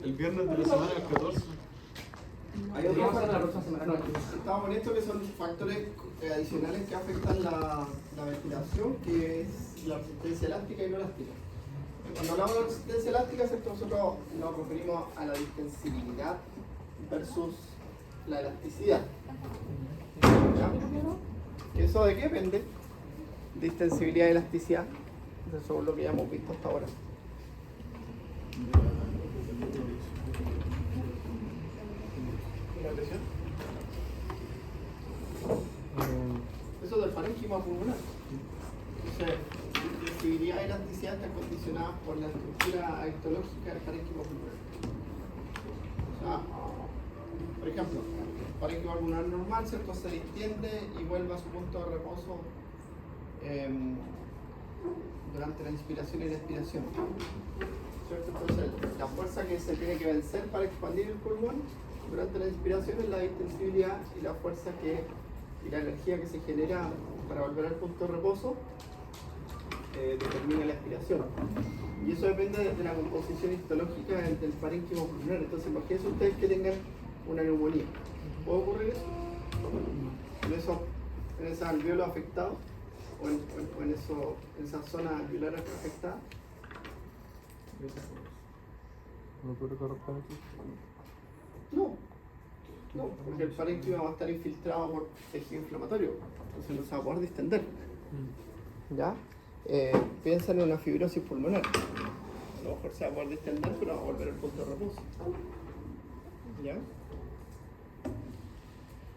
El viernes de la semana del 14. Hay otros factores. Estamos con esto que son factores adicionales que afectan la ventilación, que es la resistencia elástica y no elástica. Cuando hablamos de resistencia elástica, ¿cierto? Nosotros nos referimos a la distensibilidad versus la elasticidad. ¿Ya? ¿Eso de qué depende? Distensibilidad y elasticidad. Eso es lo que ya hemos visto hasta ahora. ¿La presión? Eso del parénquima pulmonar. Entonces, distensibilidad y elasticidad están condicionadas por la estructura histológica del parénquima pulmonar. O sea, por ejemplo, el parénquima pulmonar normal, ¿cierto? Se distiende y vuelve a su punto de reposo durante la inspiración y la expiración. ¿Cierto? Entonces, la fuerza que se tiene que vencer para expandir el pulmón durante la inspiración es la distensibilidad, y la fuerza y la energía que se genera para volver al punto de reposo determina la expiración. Y eso depende de la composición histológica del parénquima pulmonar. Entonces, imagínense ustedes que tengan una neumonía. ¿Puede ocurrir eso? ¿En ese alveolo afectado? ¿O en esa zona alveolar afectada? No, porque el parénquima va a estar infiltrado por tejido inflamatorio, entonces no se va a poder distender. ¿Ya? Piensa en una fibrosis pulmonar. A lo mejor se va a poder distender, pero va a volver al punto de reposo. ¿Ya?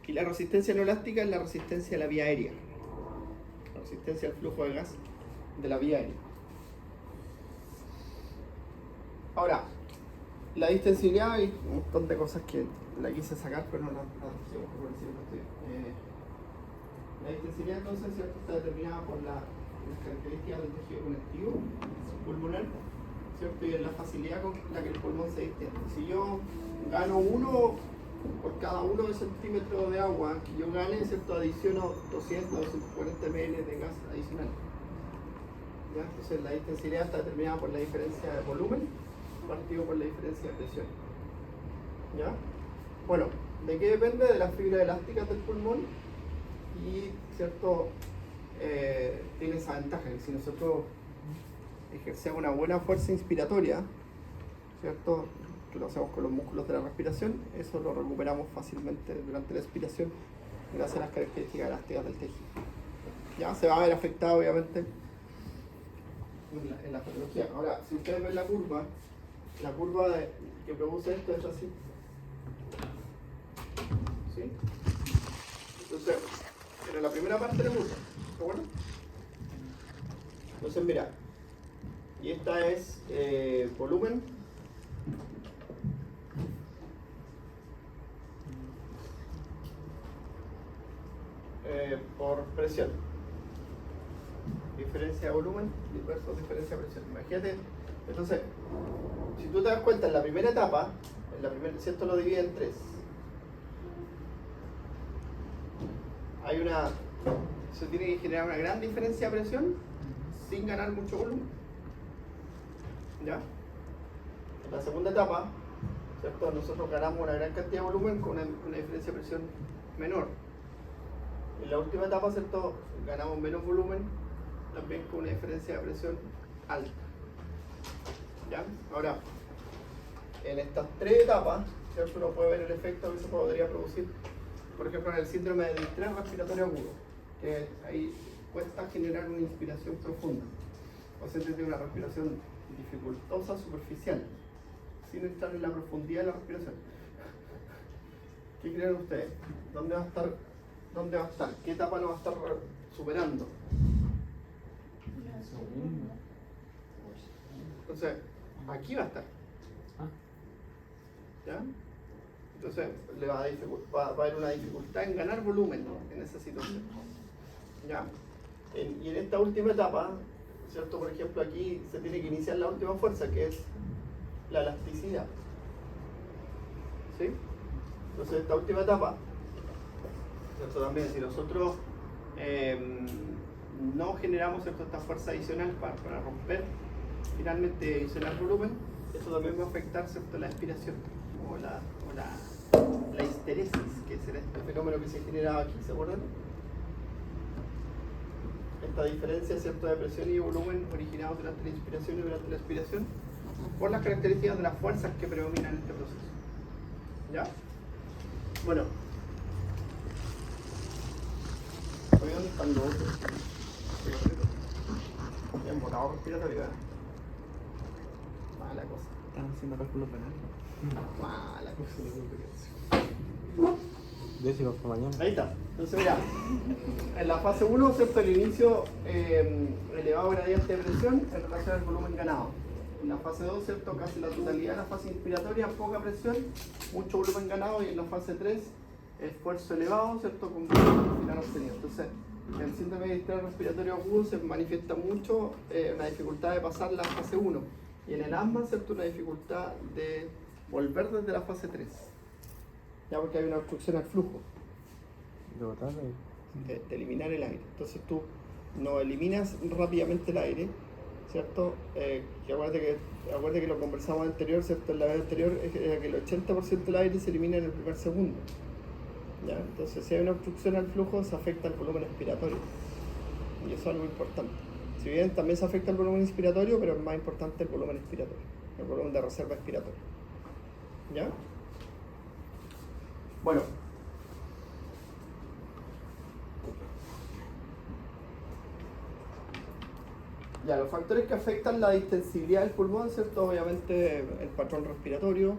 Y la resistencia no elástica es la resistencia a la vía aérea. La resistencia al flujo de gas de la vía aérea. Ahora, la distensibilidad, hay un montón de cosas que la quise sacar, pero no las dijimos por decirlo. La distensibilidad, entonces, ¿cierto? Está determinada por las características del tejido conectivo pulmonar, ¿cierto? Y en la facilidad con la que el pulmón se distiende. Si yo gano 1 por cada 1 centímetro de agua que yo gane, ¿cierto? Adiciono 200 o 240 ml de gas adicional. ¿Ya? Entonces, la distensibilidad está determinada por la diferencia de volumen partido por la diferencia de presión. ¿Ya? Bueno, ¿de qué depende? De las fibras elásticas del pulmón, y, ¿cierto? Tiene esa ventaja que si nosotros ejercemos una buena fuerza inspiratoria, ¿cierto? Que lo hacemos con los músculos de la respiración, eso lo recuperamos fácilmente durante la expiración gracias a las características elásticas del tejido. ¿Ya? Se va a ver afectado, obviamente, en la patología. Ahora, si ustedes ven la curva que produce esto es así. ¿Sí? Entonces, era la primera parte de la curva, ¿de acuerdo? Entonces, mira, y esta es volumen por presión. Diferencia de volumen versus diferencia de presión. Imagínate, entonces, si tú te das cuenta, en la primera etapa, si esto lo divide en 3, se tiene que generar una gran diferencia de presión sin ganar mucho volumen. ¿Ya? En la segunda etapa, ¿cierto? Nosotros ganamos una gran cantidad de volumen con una diferencia de presión menor. En la última etapa, ¿cierto? Ganamos menos volumen, también con una diferencia de presión alta. ¿Ya? Ahora, en estas 3 etapas, ¿cierto? Uno puede ver el efecto que se podría producir, por ejemplo, en el síndrome de distrés respiratorio agudo, que ahí cuesta generar una inspiración profunda. El paciente tiene una respiración dificultosa, superficial, sin entrar en la profundidad de la respiración. ¿Qué creen ustedes? ¿Dónde va a estar? ¿Qué etapa lo va a estar superando? Entonces, aquí va a estar. ¿Ya? Entonces, va a haber una dificultad en ganar volumen en esa situación. ¿Ya? Y en esta última etapa, ¿cierto? Por ejemplo, aquí se tiene que iniciar la última fuerza, que es la elasticidad. ¿Sí? Entonces, esta última etapa, ¿cierto? También, si nosotros no generamos, ¿cierto?, esta fuerza adicional para romper finalmente adicionar volumen, Eso también va a afectar, ¿cierto?, la expiración o la histeresis, que es este fenómeno que se generaba aquí, ¿se acuerdan? Esta diferencia, ¿cierto?, de presión y volumen originados durante la inspiración y durante la expiración por las características de las fuerzas que predominan en este proceso. ¿Ya? Bueno. Oye, ¿dónde están los otros? ¿Se han botado respiratorio? Mala cosa. Están haciendo cálculos penales. Mala cosa. Décimos para mañana. Ahí está. Entonces, mira, en la fase 1, ¿cierto?, el inicio elevado gradiente de presión en relación al volumen ganado. En la fase 2, ¿cierto?, casi la totalidad de la fase inspiratoria, poca presión, mucho volumen ganado, y en la fase 3, esfuerzo elevado, ¿cierto?, con volumen final obtenido. Entonces, el síndrome de distrés respiratorio agudo se manifiesta mucho una dificultad de pasar la fase 1, y en el asma, ¿cierto?, una dificultad de volver desde la fase 3, ya porque hay una obstrucción al flujo. ¿De botar? De eliminar el aire. Entonces tú no eliminas rápidamente el aire, ¿cierto? Que acuérdate que lo conversamos anterior, ¿cierto? En la vez anterior era que el 80% del aire se elimina en el primer segundo. ¿Ya? Entonces si hay una obstrucción al flujo, se afecta el volumen expiratorio. Y eso es algo importante. Si bien también se afecta el volumen inspiratorio, pero es más importante el volumen expiratorio, el volumen de reserva expiratoria. ¿Ya? Bueno. Ya, los factores que afectan la distensibilidad del pulmón, ¿cierto? Obviamente el patrón respiratorio,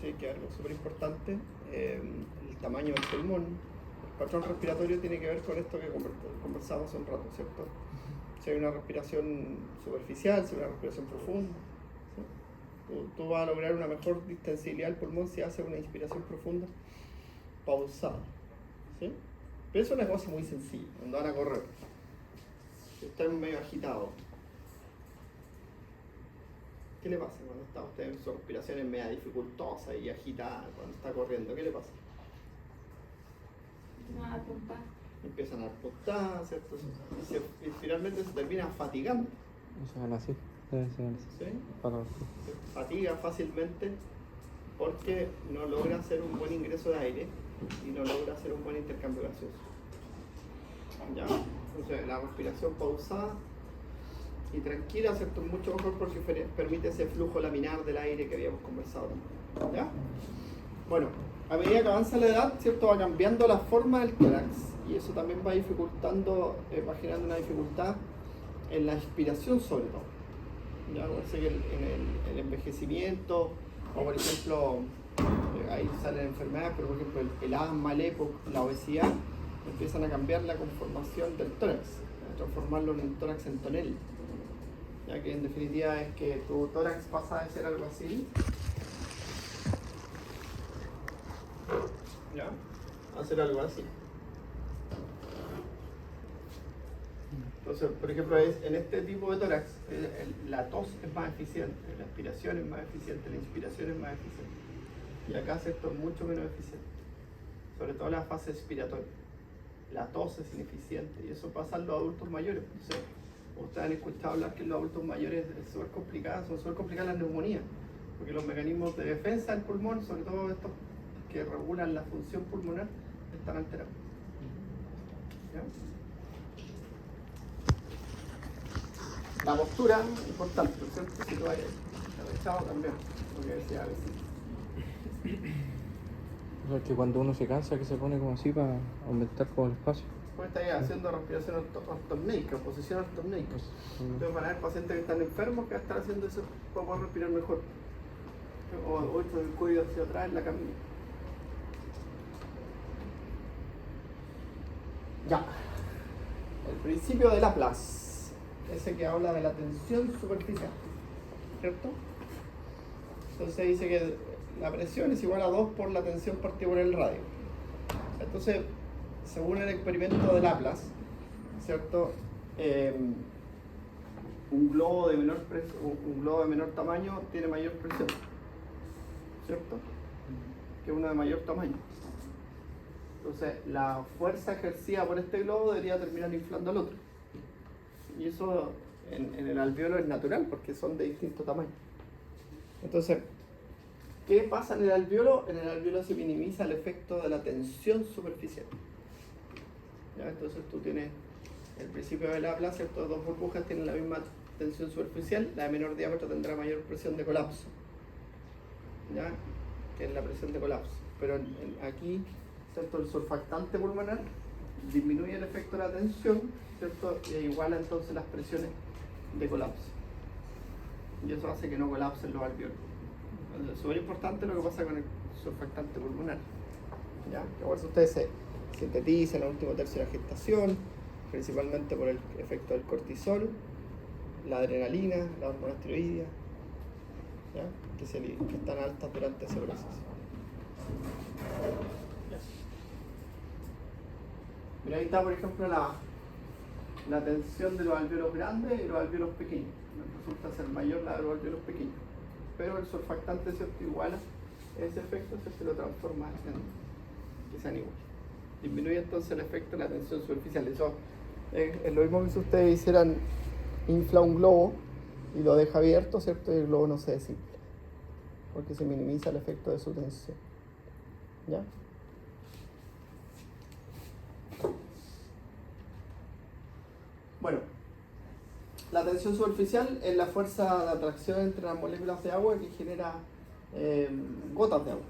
¿sí?, que es algo súper importante, el tamaño del pulmón. El patrón respiratorio tiene que ver con esto que conversamos hace un rato, ¿cierto? Si hay una respiración superficial, si hay una respiración profunda, ¿sí? Tú vas a lograr una mejor distensibilidad del pulmón si haces una inspiración profunda pausada, ¿sí? Pero eso es una cosa muy sencilla, cuando van a correr. Si están medio agitados, ¿qué le pasa cuando está usted en su respiración es media dificultosa y agitada cuando está corriendo? ¿Qué le pasa? No, a punta. Empiezan a dar puntadas, ¿cierto? Y finalmente se termina fatigando. Se van así. ¿Sí? Para... Se fatiga fácilmente porque no logra hacer un buen ingreso de aire y no logra hacer un buen intercambio gaseoso. ¿Ya? Entonces la respiración pausada y tranquila, ¿cierto?, es mucho mejor porque permite ese flujo laminar del aire que habíamos conversado también. ¿Ya? Bueno, a medida que avanza la edad, ¿cierto?, va cambiando la forma del tórax y eso también va dificultando, va generando una dificultad en la expiración sobre todo. ¿Ya? Parece que en el envejecimiento, o por ejemplo, ahí salen enfermedades, pero por ejemplo el asma, el EPOC, la obesidad, empiezan a cambiar la conformación del tórax, a transformarlo en un tórax en tonel. Ya que en definitiva es que tu tórax pasa de ser algo así, ¿ya?, a ser algo así. Entonces, por ejemplo, en este tipo de tórax, la tos es más eficiente, la expiración es más eficiente, la inspiración es más eficiente. Y acá, ¿cierto?, es mucho menos eficiente, sobre todo la fase expiratoria. La tos es ineficiente y eso pasa en los adultos mayores. Entonces, ustedes han escuchado hablar que en los adultos mayores es súper complicada, son súper complicadas las neumonías, porque los mecanismos de defensa del pulmón, sobre todo estos que regulan la función pulmonar, están alterados. ¿Ya? La postura, importante, ¿cierto? Si tú vayas agachado también, lo que decía a veces. O sea, que cuando uno se cansa, que se pone como así para aumentar como el espacio. Pues estáis haciendo respiración ortopneica, posición ortopneica. Entonces van a haber pacientes que están enfermos que van a estar haciendo eso para poder respirar mejor. O esto del cuello hacia atrás en la camilla. Ya. El principio de Laplace, ese que habla de la tensión superficial, ¿cierto? Entonces dice que la presión es igual a 2 por la tensión partida por el radio. Entonces, según el experimento de Laplace, ¿cierto? Un globo de menor tamaño tiene mayor presión, ¿cierto?, que uno de mayor tamaño. Entonces, la fuerza ejercida por este globo debería terminar inflando al otro. Y eso en el alveolo es natural porque son de distinto tamaño. Entonces, ¿qué pasa en el alveolo? En el alveolo se minimiza el efecto de la tensión superficial. ¿Ya? Entonces tú tienes el principio de Laplace, ¿cierto? Dos burbujas tienen la misma tensión superficial, la de menor diámetro tendrá mayor presión de colapso, ¿ya? Que es la presión de colapso. Pero aquí, ¿cierto? El surfactante pulmonar disminuye el efecto de la tensión, ¿cierto? E iguala entonces las presiones de colapso. Y eso hace que no colapsen los alveolos. Es súper importante lo que pasa con el surfactante pulmonar, ¿ya? Que por eso ustedes se sintetiza en el último tercio de la gestación, principalmente por el efecto del cortisol, la adrenalina, la hormona esteroidea, ¿ya? Que están altas durante ese proceso. Ya. Mira, ahí está, por ejemplo, la tensión de los alveolos grandes y los alveolos pequeños. Resulta ser mayor la de los alveolos pequeños. Pero el surfactante, ¿cierto? Iguala ese efecto, se lo transforma en que sean iguales. Disminuye entonces el efecto de la tensión superficial. Eso es lo mismo que si ustedes hicieran infla un globo y lo deja abierto, ¿cierto? Y el globo no se desinfla, porque se minimiza el efecto de su tensión. ¿Ya? Bueno, la tensión superficial es la fuerza de atracción entre las moléculas de agua que genera gotas de agua,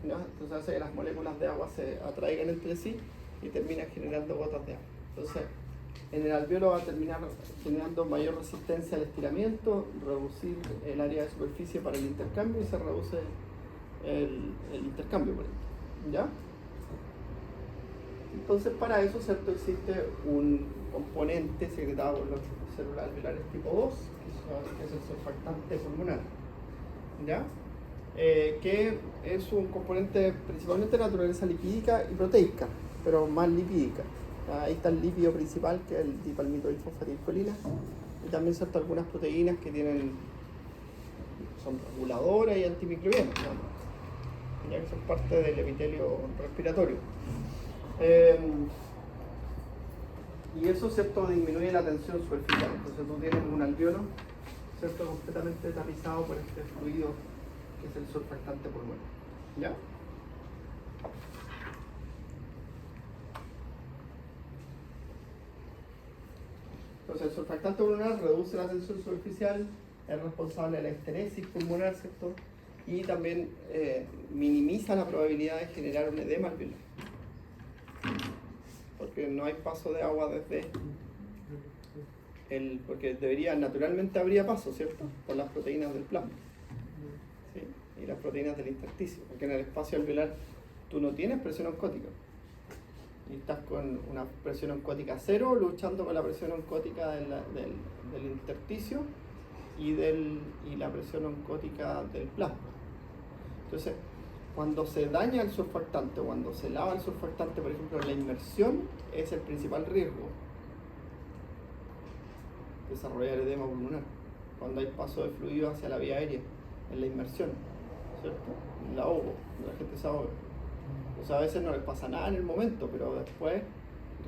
¿no? Entonces hace que las moléculas de agua se atraigan entre sí y terminan generando gotas de agua. Entonces, en el alveolo va a terminar generando mayor resistencia al estiramiento, reducir el área de superficie para el intercambio y se reduce el intercambio, por ejemplo, ¿ya? Entonces, para eso, ¿cierto? Existe un componente secretado por las células alveolares tipo 2, que es el surfactante pulmonar, ¿ya? Que es un componente principalmente de naturaleza lipídica y proteica, pero más lipídica. Ahí está el lípido principal, que es el dipalmitoilfosfatilcolina, y también cierto, algunas proteínas que son reguladoras y antimicrobianas, ¿no? Ya que son parte del epitelio respiratorio. Y eso, ¿cierto? Disminuye la tensión superficial. Entonces tú tienes un alveolo, ¿cierto? Completamente tapizado por este fluido que es el surfactante pulmonar, ¿ya? Entonces el surfactante pulmonar reduce la tensión superficial, es responsable de la esteresis pulmonar, ¿cierto? Y también minimiza la probabilidad de generar un edema alveolar, porque no hay paso de agua desde porque naturalmente habría paso, ¿cierto? Por las proteínas del plasma, ¿sí? Y las proteínas del intersticio, porque en el espacio alveolar tú no tienes presión oncótica. Y estás con una presión oncótica cero, luchando con la presión oncótica del intersticio y la presión oncótica del plasma. Entonces, cuando se daña el surfactante, cuando se lava el surfactante, por ejemplo, en la inmersión, es el principal riesgo desarrollar edema pulmonar. Cuando hay paso de fluido hacia la vía aérea, en la inmersión, ¿cierto? En el ahogo, la gente se ahoga. O sea, a veces no les pasa nada en el momento, pero después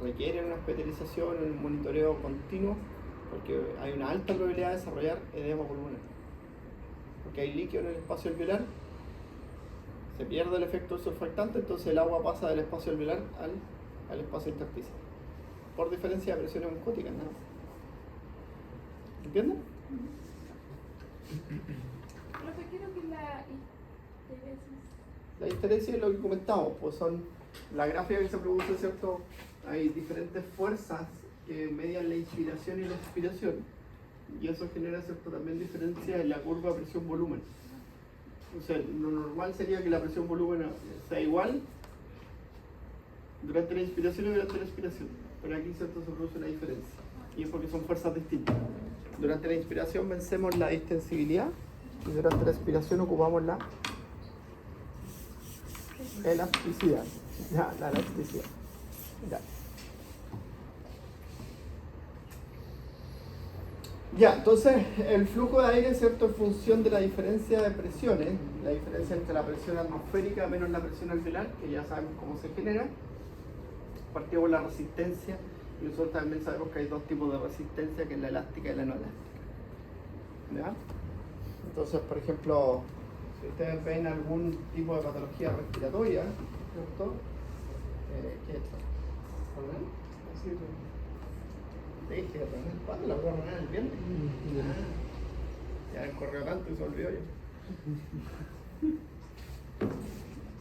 requieren una hospitalización, un monitoreo continuo, porque hay una alta probabilidad de desarrollar edema pulmonar. Porque hay líquido en el espacio alveolar, se pierde el efecto del surfactante, entonces el agua pasa del espacio alveolar al espacio intersticial, por diferencia de presiones oncóticas, nada más. ¿Entienden? Profe, ¿qué es lo que es la histeresis? La histeresis es lo que comentamos, pues son la gráfica que se produce, ¿cierto? Hay diferentes fuerzas que median la inspiración y la expiración, y eso genera, ¿cierto?, también diferencia en la curva presión-volumen. O sea, lo normal sería que la presión-volumen sea igual durante la inspiración y durante la expiración, pero aquí, ¿cierto?, se produce una diferencia, y es porque son fuerzas distintas. Durante la inspiración vencemos la distensibilidad y durante la expiración ocupamos la elasticidad. Ya, la elasticidad. Ya. Ya, entonces el flujo de aire, ¿cierto?, en función de la diferencia de presiones, la diferencia entre la presión atmosférica menos la presión alveolar, que ya sabemos cómo se genera, partimos por la resistencia, y nosotros también sabemos que hay dos tipos de resistencia, que es la elástica y la no elástica. ¿Ya? Entonces, por ejemplo, si ustedes ven algún tipo de patología respiratoria, ¿cierto? ¿Qué es esto? ¿Renal? Así te dije, renal. ¿Cuándo la prueba renal? ¿El viernes? Ya el correo tanto y se olvidó yo.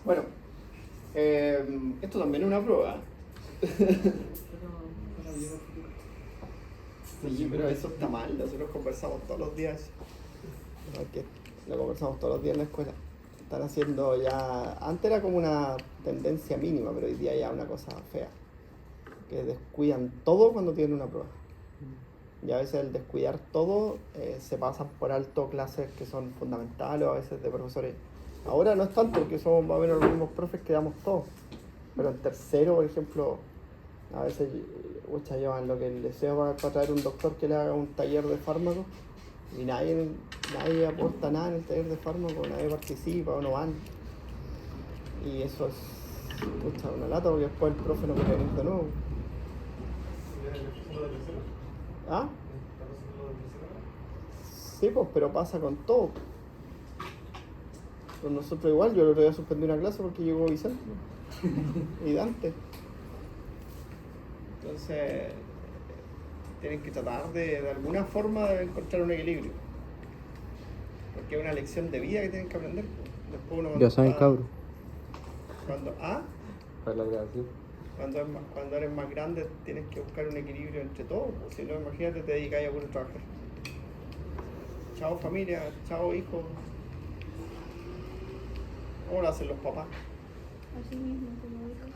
Bueno, esto también es una prueba. Sí, pero eso está mal, nosotros conversamos todos los días. Porque lo conversamos todos los días en la escuela. Están haciendo ya. Antes era como una tendencia mínima, pero hoy día ya una cosa fea. Que descuidan todo cuando tienen una prueba. Y a veces el descuidar todo se pasan por alto clases que son fundamentales, o a veces de profesores. Ahora no es tanto porque somos más o menos los mismos profes que damos todo. Pero en tercero, por ejemplo, a veces llevan lo que el deseo para traer un doctor que le haga un taller de fármacos y nadie aporta nada en el taller de fármacos, nadie participa o no van. Y eso es una lata porque después el profe no quiere venir de nuevo. ¿Ah? Sí, pues, pero pasa con todo. Con nosotros igual, yo el otro día suspendí una clase porque llegó Vicente y Dante. Entonces, tienen que tratar de alguna forma de encontrar un equilibrio. Porque es una lección de vida que tienen que aprender. Después uno Ya saben, cabros. Para la grabación. Cuando eres más grande tienes que buscar un equilibrio entre todos. Si no, imagínate, te dedicas a puro trabajar. Chao familia, chao hijos. ¿Cómo lo hacen los papás? Así mismo, como dijo.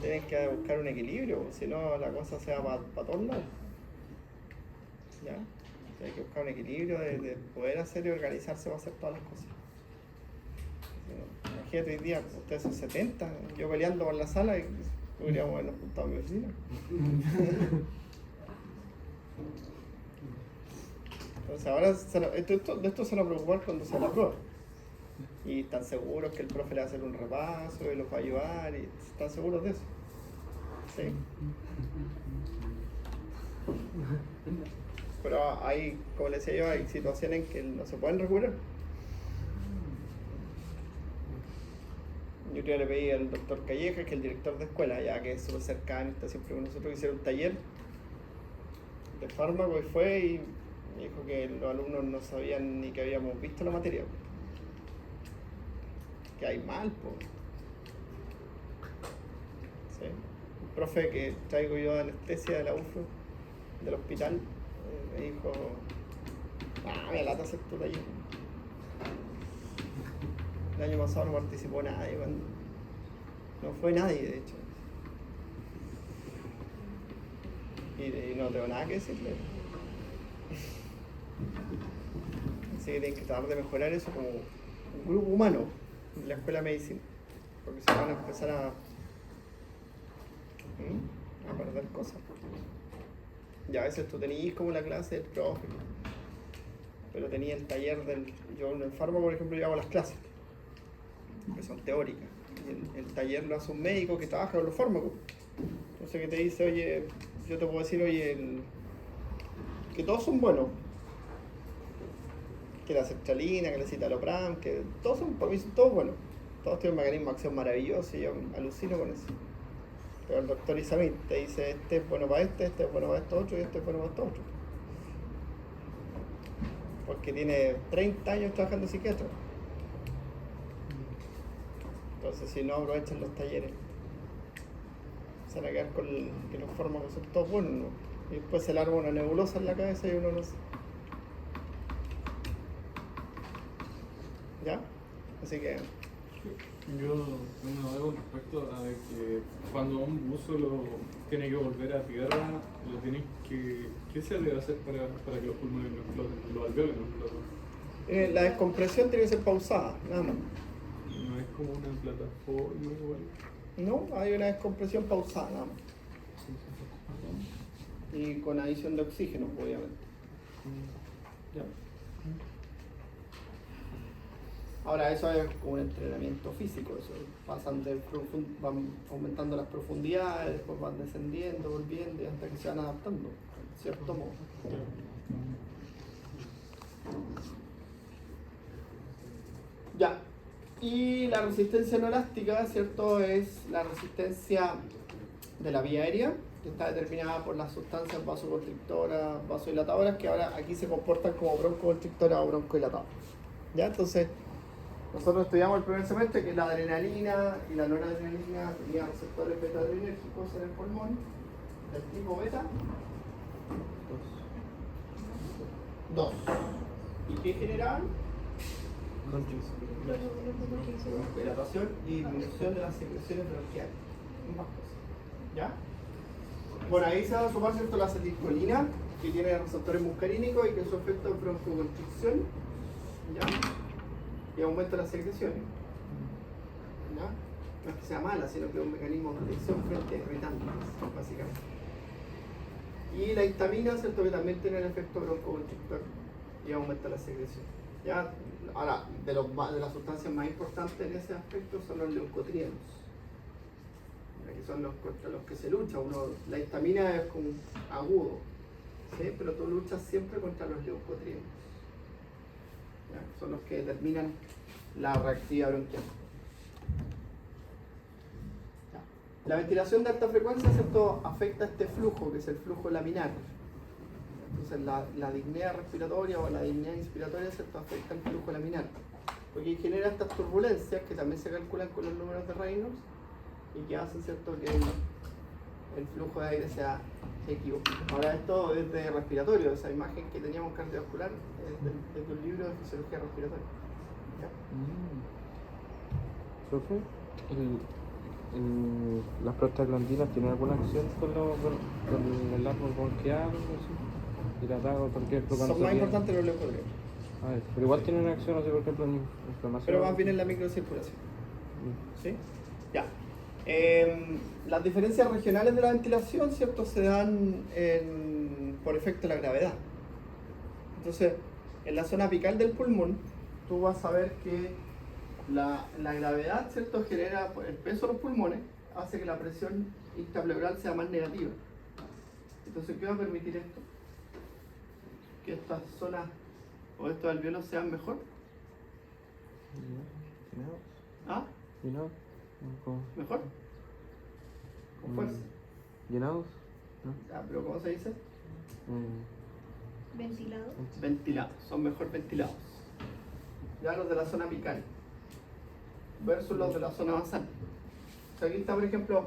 Tienes que buscar un equilibrio, si no la cosa se va para todos lados. ¿Ya? Hay que buscar un equilibrio de poder hacer y organizarse para hacer todas las cosas. Imagínate hoy día, ustedes son 70, yo peleando por la sala y podríamos habernos juntado en mi oficina. Entonces ahora de esto se van a preocupar cuando se la prueba. Y están seguros que el profe le va a hacer un repaso y los va a ayudar y están seguros de eso. ¿Sí? Pero hay, como les decía yo, hay situaciones que no se pueden recuperar. Yo le pedí al doctor Calleja, que es el director de escuela, ya que es súper cercano, está siempre con nosotros, que hiciera un taller de fármaco y fue y me dijo que los alumnos no sabían ni que habíamos visto la materia. Que hay mal, pues. ¿Sí? Un profe que traigo yo de anestesia de la UFRO, del hospital, me dijo, me lata hacer tu taller. El año pasado no participó nadie, no fue nadie de hecho. Y no tengo nada que decirle. Así que tienen que tratar de mejorar eso como un grupo humano en la escuela de medicina, porque se van a empezar a perder cosas. Y a veces tú tenías como la clase del profe, pero tenía el taller yo en el fármaco, por ejemplo, yo hago las clases que son teóricas, y el taller lo hace un médico que trabaja con los fármacos. Entonces que te dice, oye, yo te puedo decir, oye, que todos son buenos, que la sertralina, que la citalopram, que todos son, para mí son todos buenos, todos tienen un mecanismo de acción maravilloso y yo alucino con eso. Pero el doctor Isamit te dice, este es bueno para este es bueno para esto otro y este es bueno para esto otro, porque tiene 30 años trabajando psiquiatra. Entonces, si no aprovechan los talleres, se van a quedar con que los fármacos son todos buenos, ¿no? Y después se le arma una nebulosa en la cabeza y uno no sé. ¿Ya? Así que... Yo tengo algo respecto a que cuando un buzo lo tiene que volver a tierra, lo tiene que... ¿Qué se debe hacer para que los pulmones no exploten, los alveolos no exploten? la descompresión tiene que ser pausada, nada más. No es como una plataforma igual. No, hay una descompresión pausada, nada más. Y con adición de oxígeno, obviamente. ¿Ya? Ahora eso es como un entrenamiento físico, eso pasan van aumentando las profundidades, después van descendiendo, volviendo y hasta que se van adaptando, en cierto modo. Y la resistencia no elástica, ¿cierto? Es la resistencia de la vía aérea, que está determinada por las sustancias vasoconstrictoras, vasodilatadoras, que ahora aquí se comportan como broncoconstrictoras o broncoilatadoras. ¿Ya? Entonces, nosotros estudiamos el primer semestre que la adrenalina y la noradrenalina tenían receptores beta-adrenérgicos en el pulmón, del tipo beta 2. ¿Y qué generaban? Dilatación y disminución de las secreciones bronquiales. Ambas cosas. ¿Ya? Bueno, ahí se va a sumar, ¿cierto?, la acetilcolina, que tiene receptores muscarínicos y que su efecto es broncoconstricción. ¿Ya? Y aumenta las secreciones. ¿Ya? No es que sea mala, sino que es un mecanismo de protección frente a irritantes, básicamente. Y la histamina, ¿cierto?, que también tiene el efecto broncoconstrictor y aumenta la secreción. ¿Ya? Ahora, de las sustancias más importantes en ese aspecto son los leucotrienos, que son los contra los que se lucha. La histamina es como agudo, ¿sí? Pero tú luchas siempre contra los leucotrienos. ¿Ya? Son los que determinan la reactividad bronquial. ¿Ya? La ventilación de alta frecuencia, ¿cierto?, afecta este flujo, que es el flujo laminar. Entonces la disnea respiratoria o la disnea inspiratoria, ¿cierto?, afecta el flujo laminar, porque genera estas turbulencias que también se calculan con los números de Reynolds y que hacen, ¿cierto?, que el flujo de aire sea equivocado. Ahora esto es de respiratorio, esa imagen que teníamos cardiovascular es de un libro de fisiología respiratoria. ¿Ya? Profe, ¿las prostaglandinas tienen alguna acción con el árbol bronquial? Dilatado, por ejemplo, cuando Son más importantes los leucotrienos, A ver, pero igual tienen una acción, no sé, por ejemplo, en inflamación. pero más bien en la microcirculación. ¿Sí? Ya. Las diferencias regionales de la ventilación, ¿cierto?, se dan por efecto de la gravedad. Entonces, en la zona apical del pulmón, tú vas a ver que la gravedad, ¿cierto?, genera el peso de los pulmones, hace que la presión intrapleural sea más negativa. Entonces, ¿qué va a permitir esto? Que estas zonas o estos alveolos sean mejor. ¿Ah? ¿Llenados? ¿Mejor? ¿Con fuerza? ¿Llenados? ¿No? Ya, pero ¿cómo se dice? Ventilado. Ventilados, son mejor ventilados. Ya los de la zona apical versus los de la zona basal. O sea, aquí está, por ejemplo,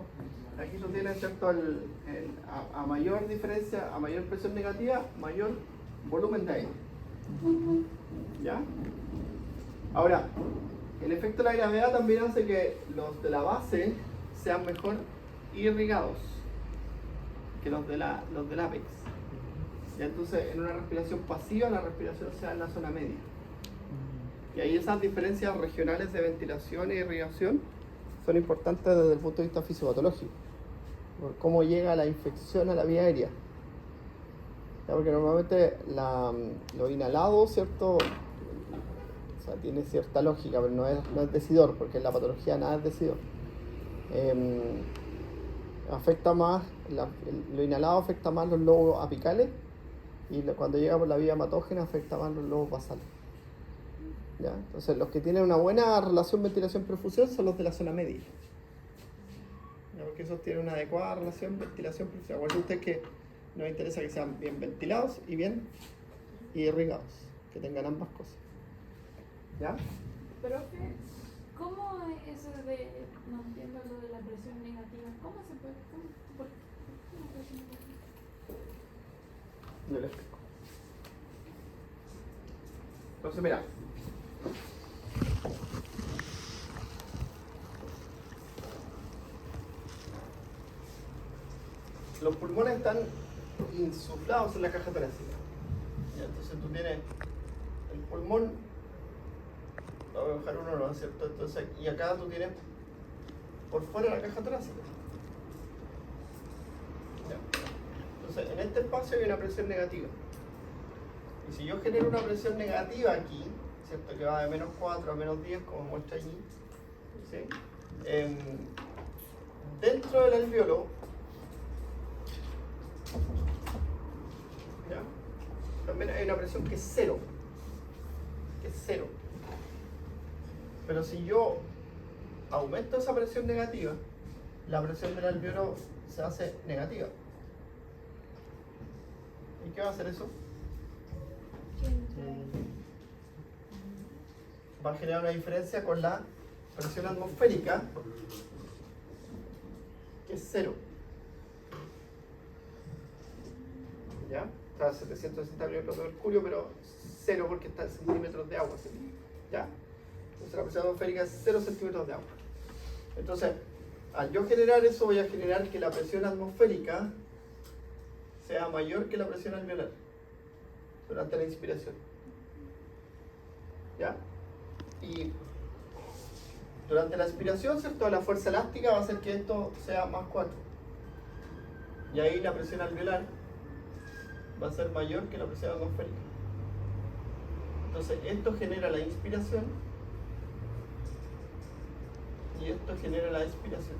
aquí tú tienes, ¿cierto?, a mayor diferencia, a mayor presión negativa, mayor volumen de aire. ¿Ya? Ahora, el efecto de la gravedad también hace que los de la base sean mejor irrigados que los del ápex. ¿Ya? Entonces, en una respiración pasiva, la respiración se da en la zona media. Y ahí esas diferencias regionales de ventilación e irrigación son importantes desde el punto de vista fisiopatológico. Por cómo llega la infección a la vía aérea. ¿Ya? Porque normalmente lo inhalado, ¿cierto?, o sea, tiene cierta lógica, pero no es decidor, porque en la patología nada es decidor. Afecta más, lo inhalado afecta más los lobos apicales, y cuando llega por la vía hematógena afecta más los lobos basales. ¿Ya? Entonces, los que tienen una buena relación ventilación-perfusión son los de la zona media. ¿Ya? Porque esos tienen una adecuada relación ventilación-perfusión. Acuérdense ustedes que nos interesa que sean bien ventilados y bien irrigados, que tengan ambas cosas. ¿Ya? Profe, ¿cómo es eso de, no entiendo lo de la presión negativa? ¿Cómo se puede, por qué la presión negativa? Yo le explico. Entonces, mira. Los pulmones están insuflados en la caja torácica. ¿Ya? Entonces tú tienes el pulmón, lo voy a dejar uno, ¿no es cierto? Entonces, y acá tú tienes por fuera la caja torácica. ¿Ya? Entonces, en este espacio hay una presión negativa. Y si yo genero una presión negativa aquí, ¿cierto?, que va de menos 4 a menos 10, como muestra allí, ¿sí?, dentro del alveolo, ¿ya?, también hay una presión que es cero. Pero si yo aumento esa presión negativa, la presión del alveolo se hace negativa. ¿Y qué va a hacer eso? Va a generar una diferencia con la presión atmosférica, que es 0. ¿Ya? Está a 760 milímetros de mercurio, pero 0 porque está en centímetros de agua. ¿Sí? ¿Ya? Entonces la presión atmosférica es 0 centímetros de agua. Entonces, al yo generar eso, voy a generar que la presión atmosférica sea mayor que la presión alveolar durante la inspiración. ¿Ya? Y durante la expiración, ¿cierto? La fuerza elástica va a hacer que esto sea más 4. Y ahí la presión alveolar va a ser mayor que la presión atmosférica. Entonces, esto genera la inspiración y esto genera la expiración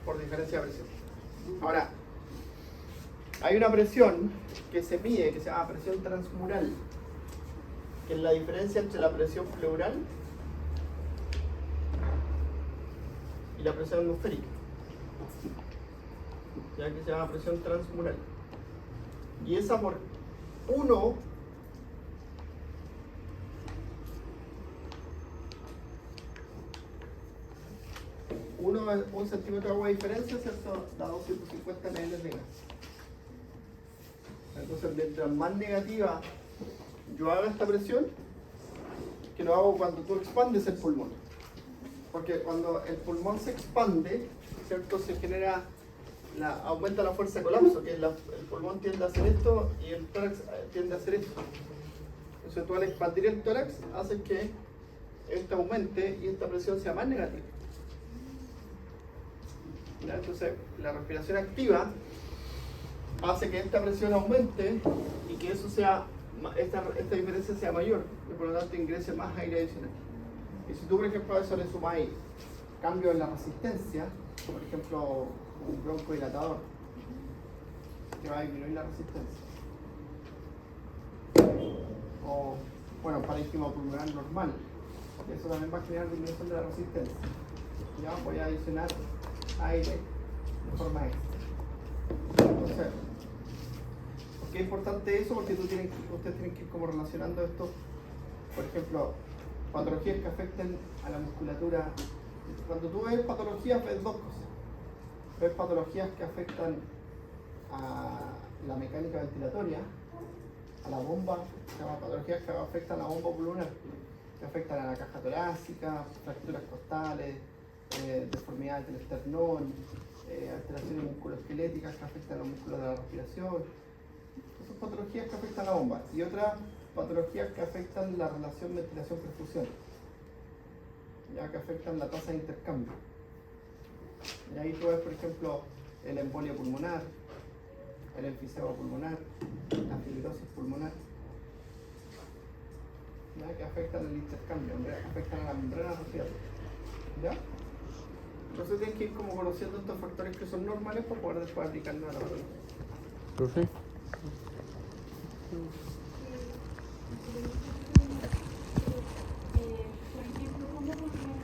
por diferencia de presión. Ahora, hay una presión que se mide, que se llama presión transmural, que es la diferencia entre la presión pleural y la presión atmosférica, ya que se llama presión transmural. Y esa por 1 centímetro de agua de diferencia, ¿cierto? Da 250 ml de gas. Entonces, mientras más negativa yo haga esta presión, que lo hago cuando tú expandes el pulmón. Porque cuando el pulmón se expande, ¿cierto? Se genera, aumenta la fuerza de colapso, que el pulmón tiende a hacer esto y el tórax tiende a hacer esto. Entonces tú al expandir el tórax haces que esto aumente y esta presión sea más negativa. ¿Ya? Entonces la respiración activa hace que esta presión aumente y que eso sea, esta diferencia sea mayor y por lo tanto ingrese más aire adicional. Y si tú por ejemplo a eso le sumáis cambio en la resistencia, por ejemplo un broncodilatador que va a disminuir la resistencia, o bueno, parénquima pulmonar normal, eso también va a generar disminución de la resistencia. Ya voy a adicionar aire de forma extra. Entonces, ¿por qué es importante eso? Porque ustedes tienen que ir como relacionando esto, por ejemplo, patologías que afecten a la musculatura. Cuando tú ves patologías, ves dos cosas. Ves patologías que afectan a la mecánica ventilatoria, a la bomba, se llama patologías que afectan a la bomba pulmonar, que afectan a la caja torácica, fracturas costales, deformidades del esternón, alteraciones musculoesqueléticas que afectan a los músculos de la respiración. Esas son patologías que afectan a la bomba. Y otras patologías que afectan la relación ventilación-perfusión, ya que afectan la tasa de intercambio. Y ahí tú ves, por ejemplo, el embolio pulmonar, el enfisema pulmonar, la fibrosis pulmonar, ¿ya? Que afectan el intercambio, afectan a la membrana respiratoria. ¿Ya? Entonces tienes que ir como conociendo estos factores que son normales para poder después aplicarlos a la patología. Profe. Por ejemplo, ¿cómo funciona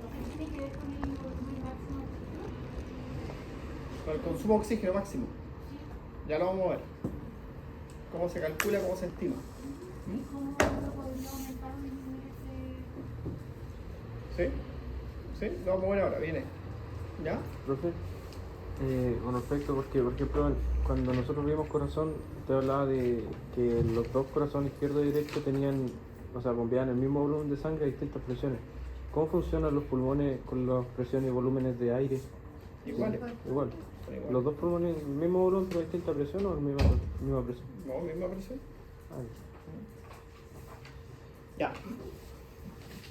lo que tiene que ver con el volumen máximo de oxígeno? Con el consumo de oxígeno máximo. Ya lo vamos a ver. ¿Cómo se calcula, cómo se estima? ¿Cómo lo podría aumentar o disminuir ese? ¿Sí? ¿Sí? Lo vamos a ver ahora, viene. ¿Ya? Profe, con respecto, porque por ejemplo, cuando nosotros vimos corazón, te hablaba de que los dos corazones izquierdo y derecho tenían, o sea, bombeaban el mismo volumen de sangre a distintas presiones. ¿Cómo funcionan los pulmones con las presiones y volúmenes de aire? Igual. Igual. Son igual. ¿Los dos pulmones el mismo volumen pero distinta presión o la misma presión? No, misma presión. Ah, Ya.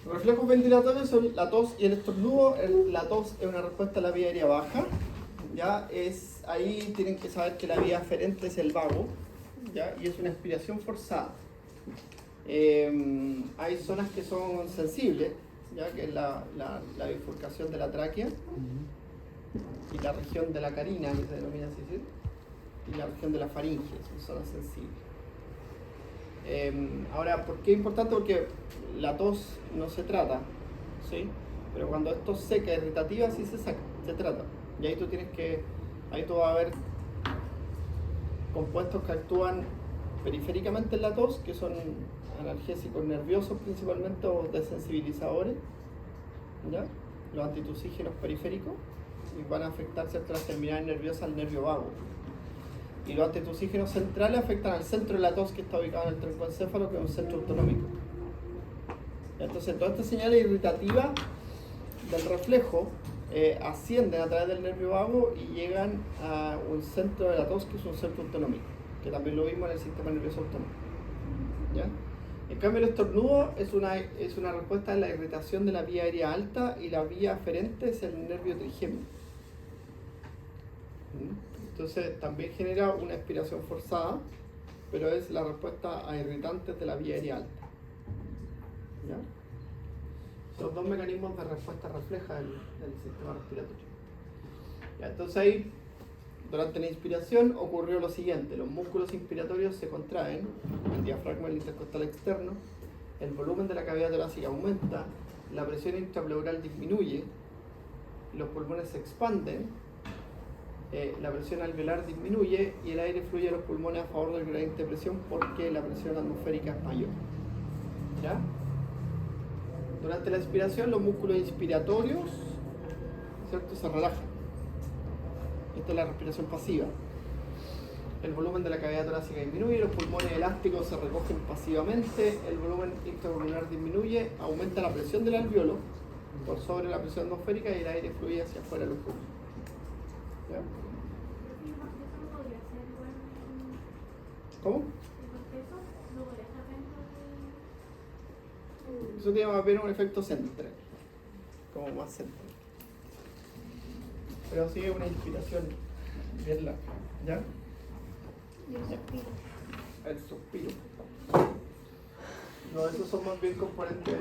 Los reflejos ventilatorios son la tos y el estornudo. La tos es una respuesta a la vía aérea baja. Ya es, ahí tienen que saber que la vía aferente es el vago, ¿ya? Y es una expiración forzada. Hay zonas que son sensibles, ya que es la bifurcación de la tráquea y la región de la carina, que se denomina así, ¿sí? Y la región de la faringe, son zonas sensibles. Ahora, ¿por qué es importante? Porque la tos no se trata, ¿sí? Pero cuando es tos seca, irritativa, sí se trata. Y ahí ahí tú vas a ver compuestos que actúan periféricamente en la tos, que son analgésicos nerviosos principalmente o desensibilizadores, ¿ya? Los antitusígenos periféricos, y van a afectar ciertas terminales nerviosas al nervio vago. Y los antitusígenos centrales afectan al centro de la tos, que está ubicado en el troncoencéfalo, que es un centro autonómico. Entonces, todas estas señales irritativas del reflejo ascienden a través del nervio vago y llegan a un centro de la tos, que es un centro autonómico, que también lo vimos en el sistema nervioso autónomo. ¿Ya? En cambio, el estornudo es una respuesta a la irritación de la vía aérea alta, y la vía aferente es el nervio trigémino. Entonces también genera una expiración forzada, pero es la respuesta a irritantes de la vía aérea alta. ¿Ya? Son dos mecanismos de respuesta refleja del sistema respiratorio. ¿Ya? Entonces ahí, durante la inspiración ocurrió lo siguiente: los músculos inspiratorios se contraen, el diafragma, el intercostal externo, el volumen de la cavidad torácica aumenta, la presión intrapleural disminuye, los pulmones se expanden, la presión alveolar disminuye y el aire fluye a los pulmones a favor del gradiente de presión, porque la presión atmosférica es mayor. ¿Ya? Durante la expiración, los músculos inspiratorios, ¿cierto?, se relajan. Esta es la respiración pasiva. El volumen de la cavidad torácica disminuye, los pulmones elásticos se recogen pasivamente, el volumen intrapulmonar disminuye, aumenta la presión del alveolo por sobre la presión atmosférica y el aire fluye hacia afuera de los pulmones. ¿Ya? ¿Cómo? Eso tiene más bien un efecto central, como más central. Pero sí es una inspiración bien larga. ¿Ya? El suspiro. No, esos son más bien componentes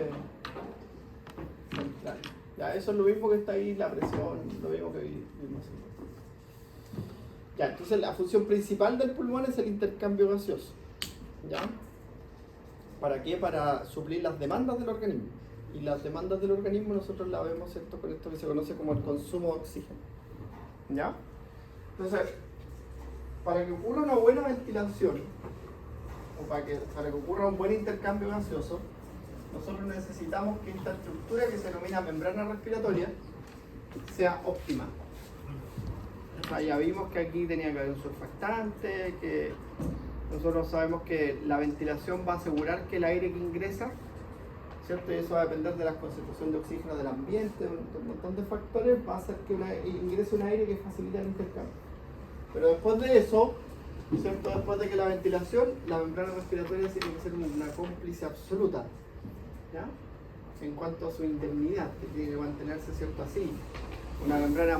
centrales. Ya, eso es lo mismo que está ahí, la presión, lo mismo que vimos. Ya, entonces la función principal del pulmón es el intercambio gaseoso. ¿Ya? ¿Para qué? Para suplir las demandas del organismo. Y las demandas del organismo nosotros las vemos, ¿cierto?, con esto que se conoce como el consumo de oxígeno. ¿Ya? Entonces, para que ocurra una buena ventilación, o para que ocurra un buen intercambio gaseoso, nosotros necesitamos que esta estructura, que se denomina membrana respiratoria, sea óptima. O sea, ya vimos que aquí tenía que haber un surfactante, que nosotros sabemos que la ventilación va a asegurar que el aire que ingresa, ¿cierto?, y eso va a depender de la concentración de oxígeno del ambiente, un montón de factores, va a hacer que ingrese un aire que facilita el intercambio. Pero después de eso, ¿cierto?, después de que la ventilación, la membrana respiratoria tiene que ser una cómplice absoluta, ¿ya?, en cuanto a su indemnidad, que tiene que mantenerse, ¿cierto?, así. Una membrana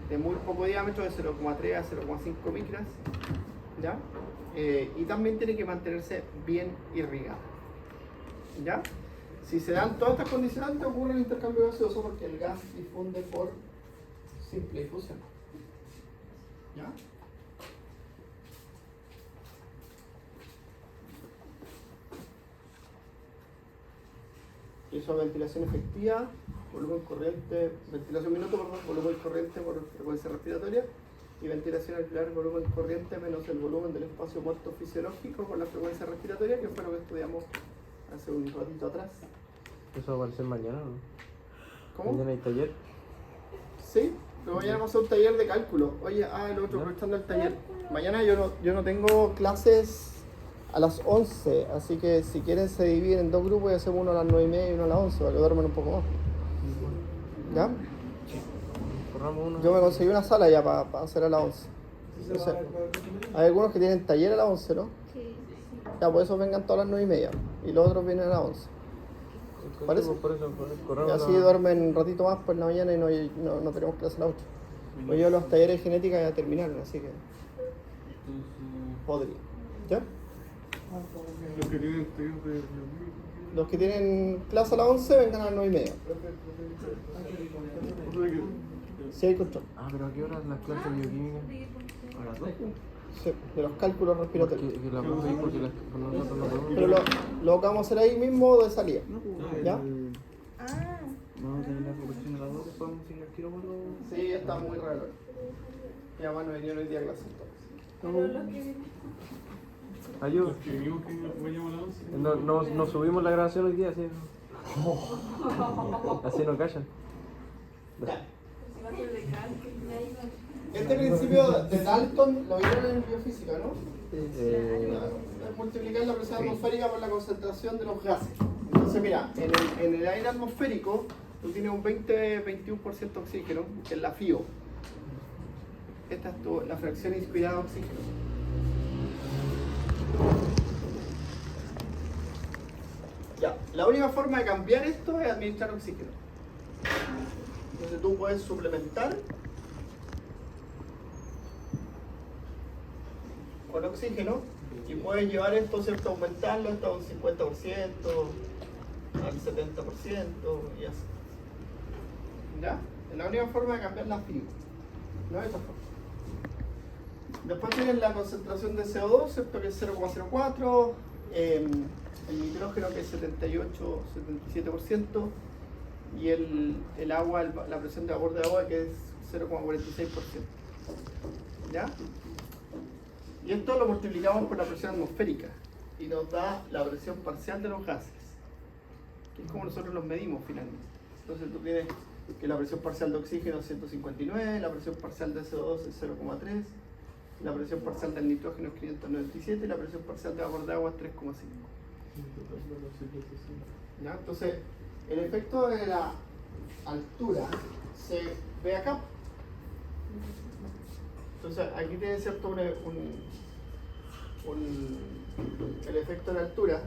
de muy poco diámetro, de 0,3 a 0,5 micras, ¿ya? Y también tiene que mantenerse bien irrigada, ¿ya? Si se dan todas estas condicionantes, ocurre el intercambio gaseoso, porque el gas difunde por simple difusión, ¿ya? Eso es ventilación efectiva, volumen corriente, ventilación minuto, perdón, volumen corriente por frecuencia respiratoria, y ventilación alveolar, volumen corriente menos el volumen del espacio muerto fisiológico por la frecuencia respiratoria, que fue lo que estudiamos hace un ratito atrás. Eso va a aparecer mañana, ¿no? ¿Cómo? Mañana hay taller. Sí, pero mañana vamos a hacer un taller de cálculo. Oye, el otro, aprovechando el taller. Mañana yo no tengo clases a las 11, así que si quieren se dividen en dos grupos y hacemos uno a las 9:30 y uno a las 11, para que duerman un poco más. ¿Ya? Corramos uno. Yo me conseguí una sala ya para hacer a las 11. Entonces, hay algunos que tienen taller a las 11, ¿no? Sí. Ya, por eso vengan todas las 9:30 y los otros vienen a las 11. ¿Parece? Por eso Y corramos así duermen un ratito más por la mañana y no tenemos clase a las 8. Pues yo los talleres de genética ya terminaron, así que podría. ¿Ya? Los que tienen estudios de Los que tienen clase a las 11 vengan a las 9:30. Si hay control. Ah, pero ¿a qué hora las clases de bioquímica? ¿De qué punto? A las 2. Sí, de los cálculos respiratorios. Que la profe dijo que con nosotros no podemos. Pero lo que vamos a hacer ahí mismo de salida. ¿Ya? Ah, Vamos a tener la solución a las 2, podemos seguir al tiro por los... Sí, está muy raro. Mi mamá no venía hoy día a clase entonces. Pero lo que Ayuda. Los que vimos que veníamos a las 11. No subimos la grabación hoy día, así. Así no callan. Ya. si va a ser de cálculo, y ahí va. Este principio de Dalton lo vieron en biofísica, ¿no? Es multiplicar la presión atmosférica por la concentración de los gases. Entonces, mira, en el aire atmosférico tú tienes un 20-21% de oxígeno, que es la FIO. Esta es la fracción inspirada de oxígeno. Ya, la única forma de cambiar esto es administrar oxígeno. Entonces tú puedes suplementar con oxígeno y puedes llevar esto, ¿cierto? Aumentarlo hasta un 50%, al 70% y así. ¿Ya? Es la única forma de cambiar la FIO. No hay otra forma. Después tienes la concentración de CO2, ¿cierto? Que es 0,04, el nitrógeno que es 78-77% y el agua, la presión de vapor de agua que es 0,46%. ¿Ya? Y esto lo multiplicamos por la presión atmosférica y nos da la presión parcial de los gases, que es como nosotros los medimos finalmente. Entonces tú tienes que la presión parcial de oxígeno es 159, la presión parcial de CO2 es 0,3, la presión parcial del nitrógeno es 597 y la presión parcial de vapor de agua es 3,5. ¿Ya? Entonces, el efecto de la altura se ve acá. Entonces, aquí tiene cierto el efecto de la altura,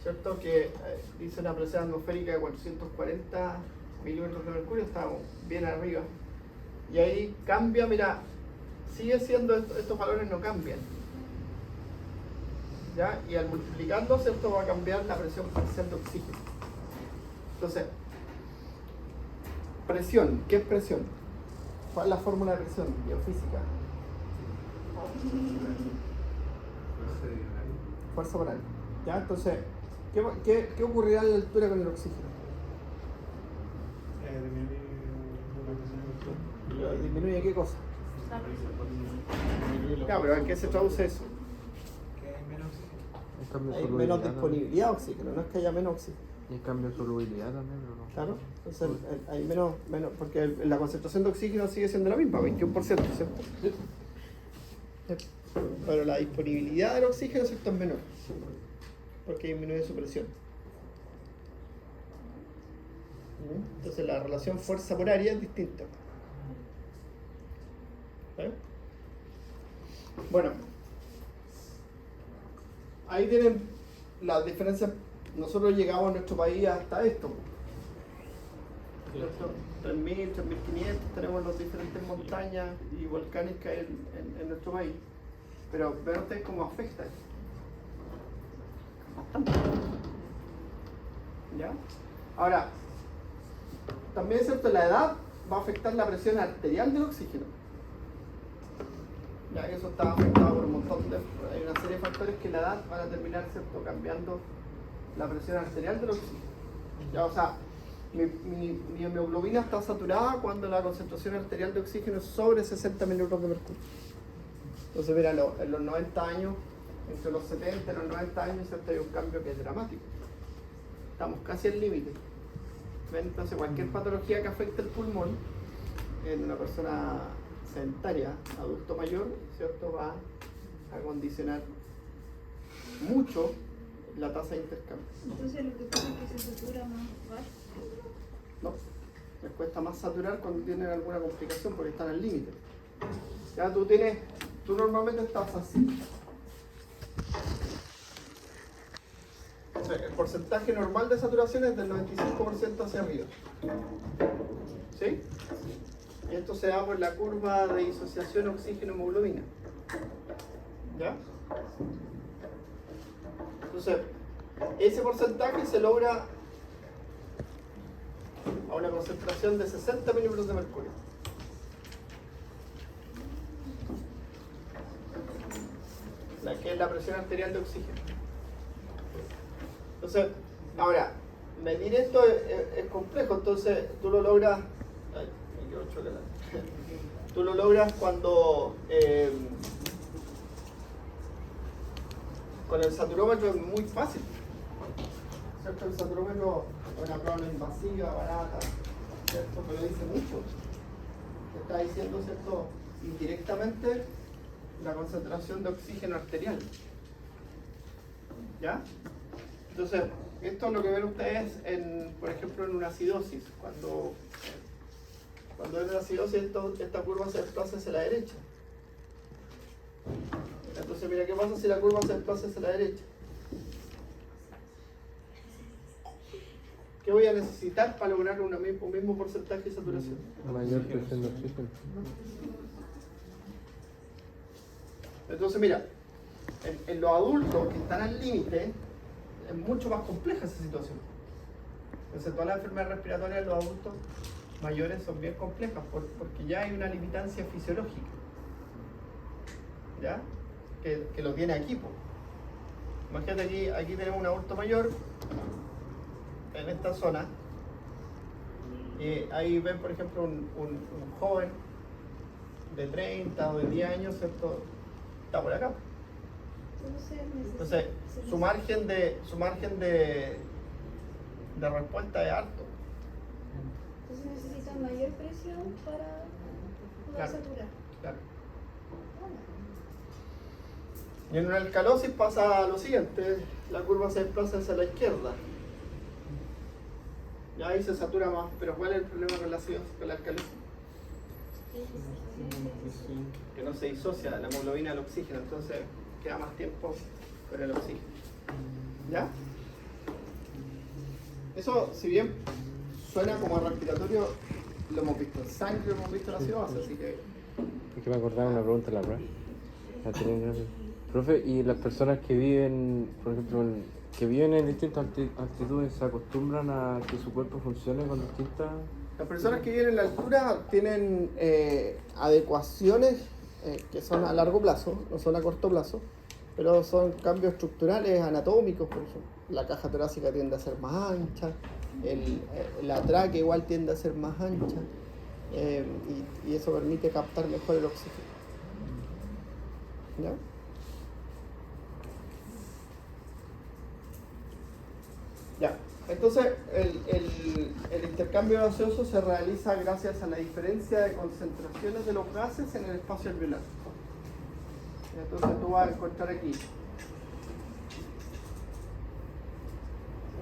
¿cierto? Que dice una presión atmosférica de 440 milímetros de mercurio, estamos bien arriba. Y ahí cambia, mira, sigue siendo, estos valores no cambian. ¿Ya? Y al multiplicarlo, ¿cierto? Va a cambiar la presión parcial de oxígeno. Entonces, presión, ¿qué es presión? ¿Cuál es la fórmula de presión biofísica? Fuerza por área. ¿Ya? Entonces, ¿qué ocurrirá a la altura con el oxígeno? ¿Disminuye qué cosa? Ya, pero ¿en qué se traduce eso? Hay menos disponibilidad de oxígeno, no es que haya menos oxígeno. Y en cambio solubilidad también, pero no. Claro, entonces hay menos, porque la concentración de oxígeno sigue siendo la misma, 21%, ¿cierto? Pero la disponibilidad del oxígeno, ¿cierto? Es menor, porque disminuye su presión. Entonces la relación fuerza por área es distinta. ¿Vale? Bueno, ahí tienen las diferencias. Nosotros llegamos a nuestro país hasta esto, ¿cierto? 3.000, 3.500, tenemos las diferentes montañas y volcanes que hay en nuestro país. Pero vean ustedes cómo afecta esto. Bastante. ¿Ya? Ahora, también es cierto, la edad va a afectar la presión arterial del oxígeno. Ya que eso está afectado por un montón de... Hay una serie de factores que la edad van a terminar, ¿cierto?, cambiando la presión arterial del oxígeno. Ya, o sea, mi hemoglobina está saturada cuando la concentración arterial de oxígeno es sobre 60 mililitros de mercurio. Entonces, mira, en los 90 años, entre los 70 y los 90 años, ¿cierto?, hay un cambio que es dramático. Estamos casi al límite. ¿Ven? Entonces, cualquier patología que afecte el pulmón en una persona sedentaria, adulto mayor, ¿cierto?, va a condicionar mucho la tasa de intercambio. entonces lo que pasa es que se satura más fácil. No, les cuesta más saturar cuando tienen alguna complicación porque están al límite. Ya tú normalmente estás así. Entonces, el porcentaje normal de saturación es del 95% hacia arriba. ¿Sí? Y esto se da por la curva de disociación oxígeno-hemoglobina. ¿Ya? Entonces, ese porcentaje se logra a una concentración de 60 milímetros de mercurio. la que es la presión arterial de oxígeno. Entonces, ahora, medir esto es complejo, entonces tú lo logras. Ay, me quedo chocolate. Tú lo logras cuando con el saturómetro es muy fácil, ¿cierto? El saturómetro es una prueba no invasiva, barata, ¿cierto? Pero dice mucho. Te está diciendo, ¿cierto? Indirectamente la concentración de oxígeno arterial. ¿Ya? Entonces, esto es lo que ven ustedes, por ejemplo, en una acidosis. Cuando hay una acidosis, esta curva se desplaza hacia la derecha. Entonces, mira, ¿qué pasa si la curva se desplaza hacia la derecha? ¿Qué voy a necesitar para lograr un mismo porcentaje de saturación? Mayor presión de oxígeno. Entonces, mira, en los adultos que están al límite, es mucho más compleja esa situación. Entonces, todas las enfermedades respiratorias en los adultos mayores son bien complejas porque ya hay una limitancia fisiológica, ¿ya? Que lo tiene aquí, po. Imagínate aquí tenemos un adulto mayor en esta zona y ahí ven, por ejemplo, un joven de 30 o de 10 años, ¿cierto? Está por acá. Entonces, su margen de respuesta es alto. Entonces necesitan mayor presión para poder saturar. Claro. Y en una alcalosis pasa lo siguiente, la curva se desplaza hacia la izquierda. Y ahí se satura más, pero ¿cuál es el problema con la alcalosis? Que no se disocia la hemoglobina del oxígeno, entonces queda más tiempo con el oxígeno. ¿Ya? Eso, si bien suena como respiratorio, lo hemos visto en sangre, lo hemos visto en la acidosis, así que... Es que me acordaba una pregunta en la prueba. La tenía en gracia. Profe, ¿y las personas que viven, por ejemplo, que viven en distintas altitudes, se acostumbran a que su cuerpo funcione con distintas...? Las personas que viven en la altura tienen adecuaciones que son a largo plazo, no son a corto plazo, pero son cambios estructurales, anatómicos, por ejemplo. La caja torácica tiende a ser más ancha, la tráquea igual tiende a ser más ancha, y eso permite captar mejor el oxígeno. ¿Ya? Ya. Entonces, el intercambio gaseoso se realiza gracias a la diferencia de concentraciones de los gases en el espacio alveolar. Entonces tú vas a encontrar aquí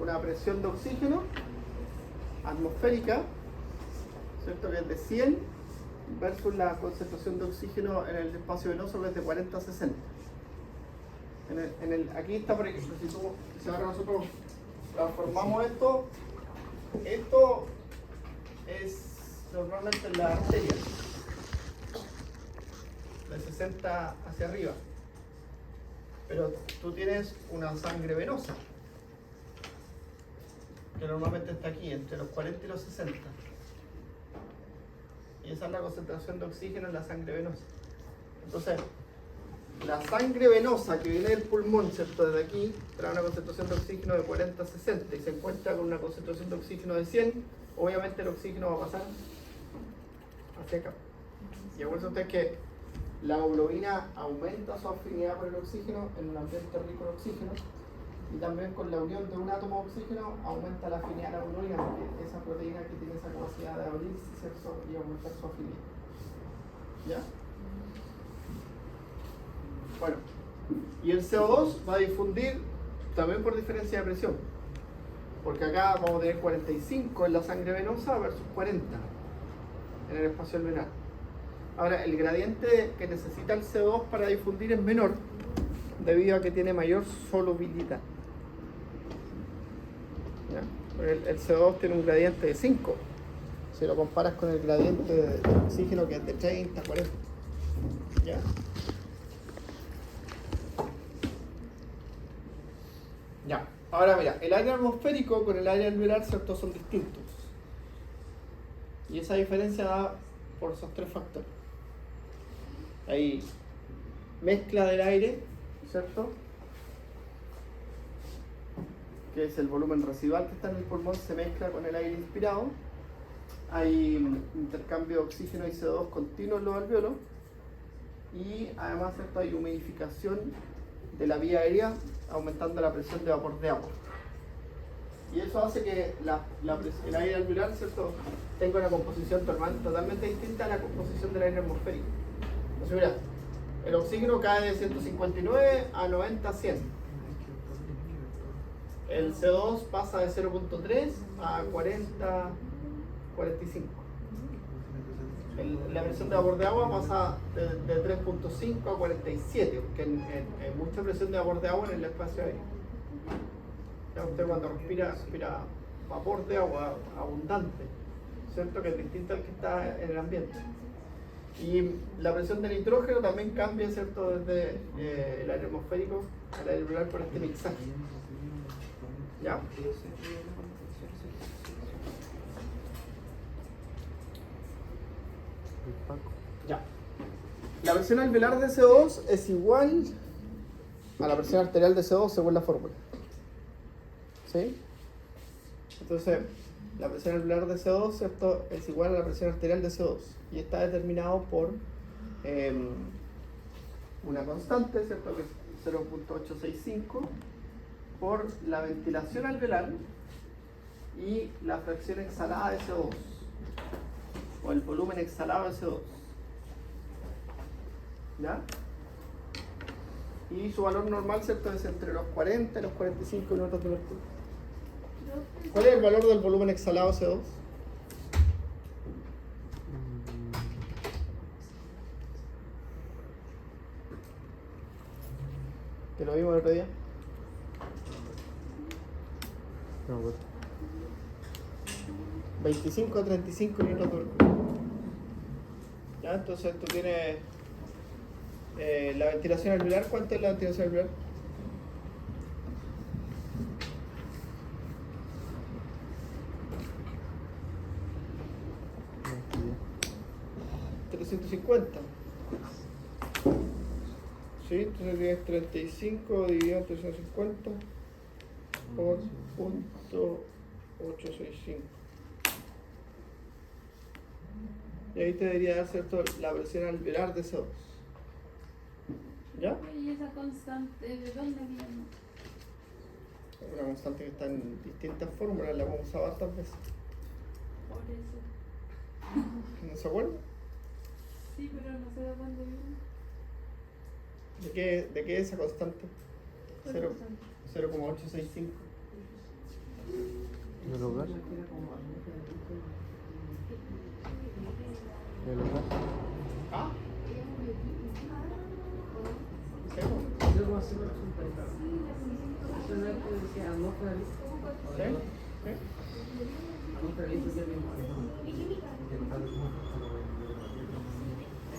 una presión de oxígeno atmosférica, ¿cierto? Que es de 100 versus la concentración de oxígeno en el espacio venoso, que es de 40 a 60. Aquí está, por ejemplo, si ahora nosotros transformamos esto es normalmente en la arteria, de 60 hacia arriba, pero tú tienes una sangre venosa que normalmente está aquí entre los 40 y los 60, y esa es la concentración de oxígeno en la sangre venosa. Entonces, la sangre venosa que viene del pulmón, ¿cierto? Desde aquí, trae una concentración de oxígeno de 40 a 60 y se encuentra con una concentración de oxígeno de 100, obviamente el oxígeno va a pasar hacia acá. Y acuérdense ustedes que la hemoglobina aumenta su afinidad por el oxígeno en un ambiente rico en oxígeno, y también con la unión de un átomo de oxígeno aumenta la afinidad de la hemoglobina, porque esa proteína que tiene esa capacidad de abrirse, ¿cierto? Y aumentar su afinidad. ¿Ya? Bueno, y el CO2 va a difundir también por diferencia de presión, porque acá vamos a tener 45 en la sangre venosa versus 40 en el espacio alveolar. Ahora, el gradiente que necesita el CO2 para difundir es menor, debido a que tiene mayor solubilidad. ¿Ya? El CO2 tiene un gradiente de 5, si lo comparas con el gradiente de oxígeno, que es de 30, 40. ¿Ya? Ya, ahora mira, el aire atmosférico con el aire alveolar, ¿cierto? Son distintos. Y esa diferencia da por esos tres factores. Hay mezcla del aire, ¿cierto? Que es el volumen residual que está en el pulmón, se mezcla con el aire inspirado. Hay intercambio de oxígeno y CO2 continuo en los alvéolos. Y además, ¿cierto?, hay humidificación de la vía aérea, aumentando la presión de vapor de agua. Y eso hace que el aire alveolar, ¿cierto?, tenga una composición totalmente distinta a la composición del aire atmosférico. Entonces, mira, el oxígeno cae de 159 a 90 a 100. El CO2 pasa de 0.3 a 40, 45. La presión de vapor de agua pasa de 3.5 a 47, porque hay mucha presión de vapor de agua en el espacio aéreo. Ya usted cuando respira vapor de agua abundante, ¿cierto?, que es distinto al que está en el ambiente. Y la presión de nitrógeno también cambia, ¿cierto?, desde el aire atmosférico al aire alveolar por este mixaje. ¿Ya? Ya. La presión alveolar de CO2 es igual a la presión arterial de CO2 según la fórmula. ¿Sí? Entonces, la presión alveolar de CO2, ¿cierto?, es igual a la presión arterial de CO2 y está determinado por una constante, ¿cierto?, que es 0.865 por la ventilación alveolar y la fracción exhalada de CO2 o el volumen exhalado de CO2. ¿Ya? Y su valor normal, ¿cierto?, es entre los 40 y los 45 minutos de mercurio. ¿Cuál es el valor del volumen exhalado CO2? ¿Te lo vimos el otro día? No, bueno. 25 a 35 minutos de mercurio. ¿Ya? Entonces tú tienes la ventilación alveolar. ¿Cuánto es la ventilación alveolar? No, 350. ¿Sí? Entonces tienes 35 dividido entre 350 por .865. Y ahí te debería dar, ¿cierto?, la presión alveolar de CO2. ¿Ya? ¿Y esa constante de dónde viene? Una constante que está en distintas fórmulas, la hemos usado hartas veces. Por eso. ¿No se acuerdan? Sí, pero no sé de dónde viene. ¿De qué es esa constante? 0,865. ¿De los gases? ¿De los gases? ¿Ah? ¿Sí?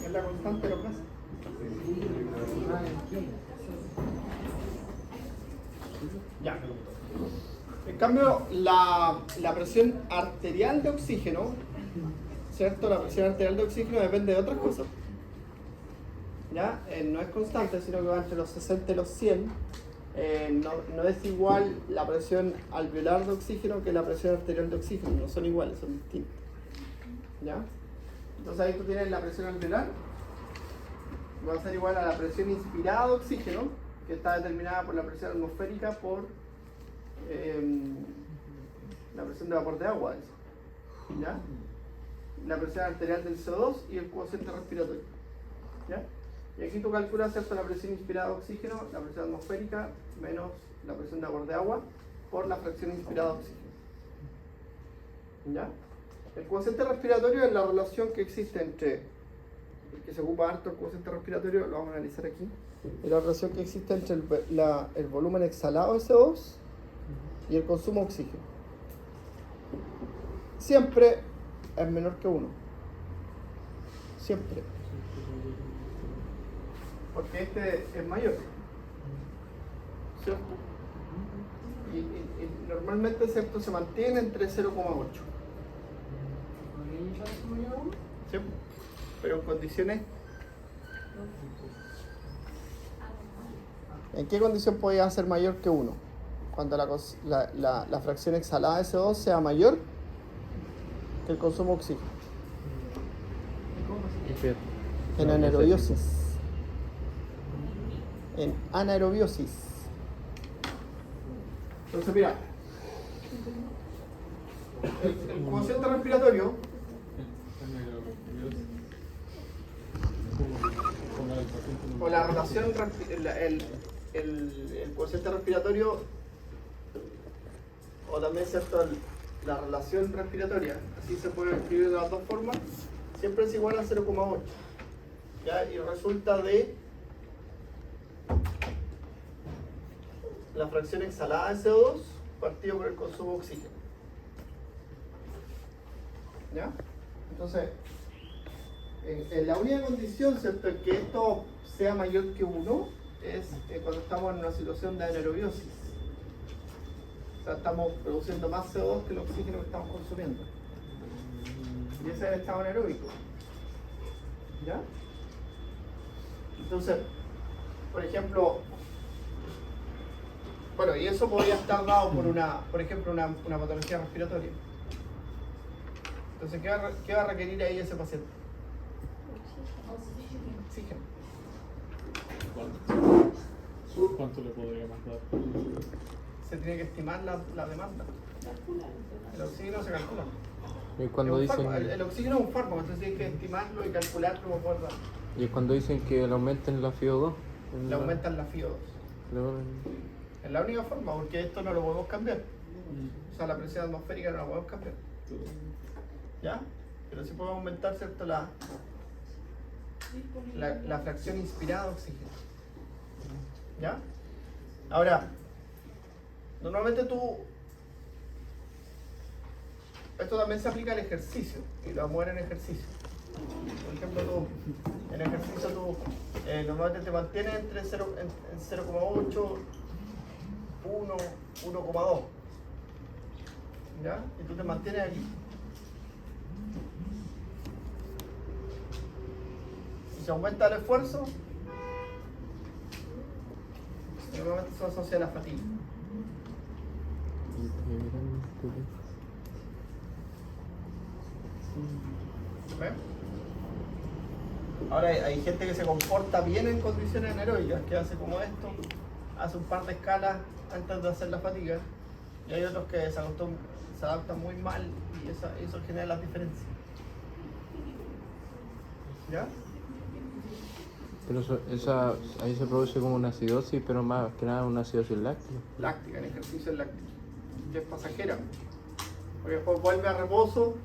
¿Es la constante de los gases? Ya. En cambio, la presión arterial de oxígeno, ¿cierto? La presión arterial de oxígeno depende de otras cosas. ¿Ya? No es constante, sino que va entre los 60 y los 100. No es igual la presión alveolar de oxígeno que la presión arterial de oxígeno. No son iguales, son distintas. ¿Ya? Entonces ahí tú tienes la presión alveolar. Va a ser igual a la presión inspirada de oxígeno, que está determinada por la presión atmosférica por la presión de vapor de agua. ¿Ya? La presión arterial del CO2 y el cociente respiratorio. ¿Ya? Y aquí tú calculas, ¿cierto?, la presión inspirada de oxígeno, la presión atmosférica menos la presión de vapor de agua por la fracción inspirada de oxígeno. ¿Ya? El cociente respiratorio es la relación que existe entre, el que se ocupa harto el cociente respiratorio, lo vamos a analizar aquí, es la relación que existe entre el volumen exhalado de CO2 y el consumo de oxígeno. Siempre es menor que 1. Siempre. Porque este es mayor, ¿cierto? Y normalmente, ¿cierto?, se mantiene entre 0,8. ¿Sí? Pero en condiciones ¿En qué condición podía ser mayor que 1? Cuando la fracción exhalada de CO2 sea mayor que el consumo de oxígeno. En anaerobiosis. En anaerobiosis. Entonces, mira, el cociente respiratorio o la relación, el cociente respiratorio, o también, ¿cierto?, la relación respiratoria, así se puede escribir de las dos formas, siempre es igual a 0,8. ¿Ya? Y resulta de la fracción exhalada de CO2 partido por el consumo de oxígeno. ¿Ya? Entonces, en la única condición, ¿cierto?, en que esto sea mayor que 1 es cuando estamos en una situación de anaerobiosis. O sea, estamos produciendo más CO2 que el oxígeno que estamos consumiendo. Y ese es el estado anaeróbico. ¿Ya? Entonces, por ejemplo, bueno, y eso podría estar dado por ejemplo, una patología respiratoria. Entonces, ¿qué va a requerir ahí ese paciente? Oxígeno. ¿Cuánto le podríamos dar? Se tiene que estimar la demanda. El oxígeno se calcula. Y cuando Es un dicen, fármaco. El oxígeno es un fármaco, entonces hay que estimarlo y calcularlo para poder dar. y cuando dicen que le aumenten la FIO2, Le aumentan la FIO2. Es la única forma, porque esto no lo podemos cambiar. O sea, la presión atmosférica no la podemos cambiar. ¿Ya? Pero sí podemos aumentar, ¿cierto?, la fracción inspirada de oxígeno. ¿Ya? Ahora, normalmente esto también se aplica al ejercicio, y lo vamos a ver en ejercicio. Por ejemplo, en ejercicio normalmente te mantienes entre 0,8, 1, 1,2. ¿Ya? Y tú te mantienes aquí. Si se aumenta el esfuerzo, normalmente se asocia a la fatiga. ¿Ven? Ahora hay gente que se comporta bien en condiciones anaeróbicas, que hace como esto, hace un par de escalas antes de hacer la fatiga, y hay otros que se adaptan muy mal y eso genera las diferencias. ¿Ya? Pero ahí se produce como una acidosis, pero más que nada una acidosis láctica. Láctica, en ejercicio es láctica, que es pasajera, porque después vuelve a reposo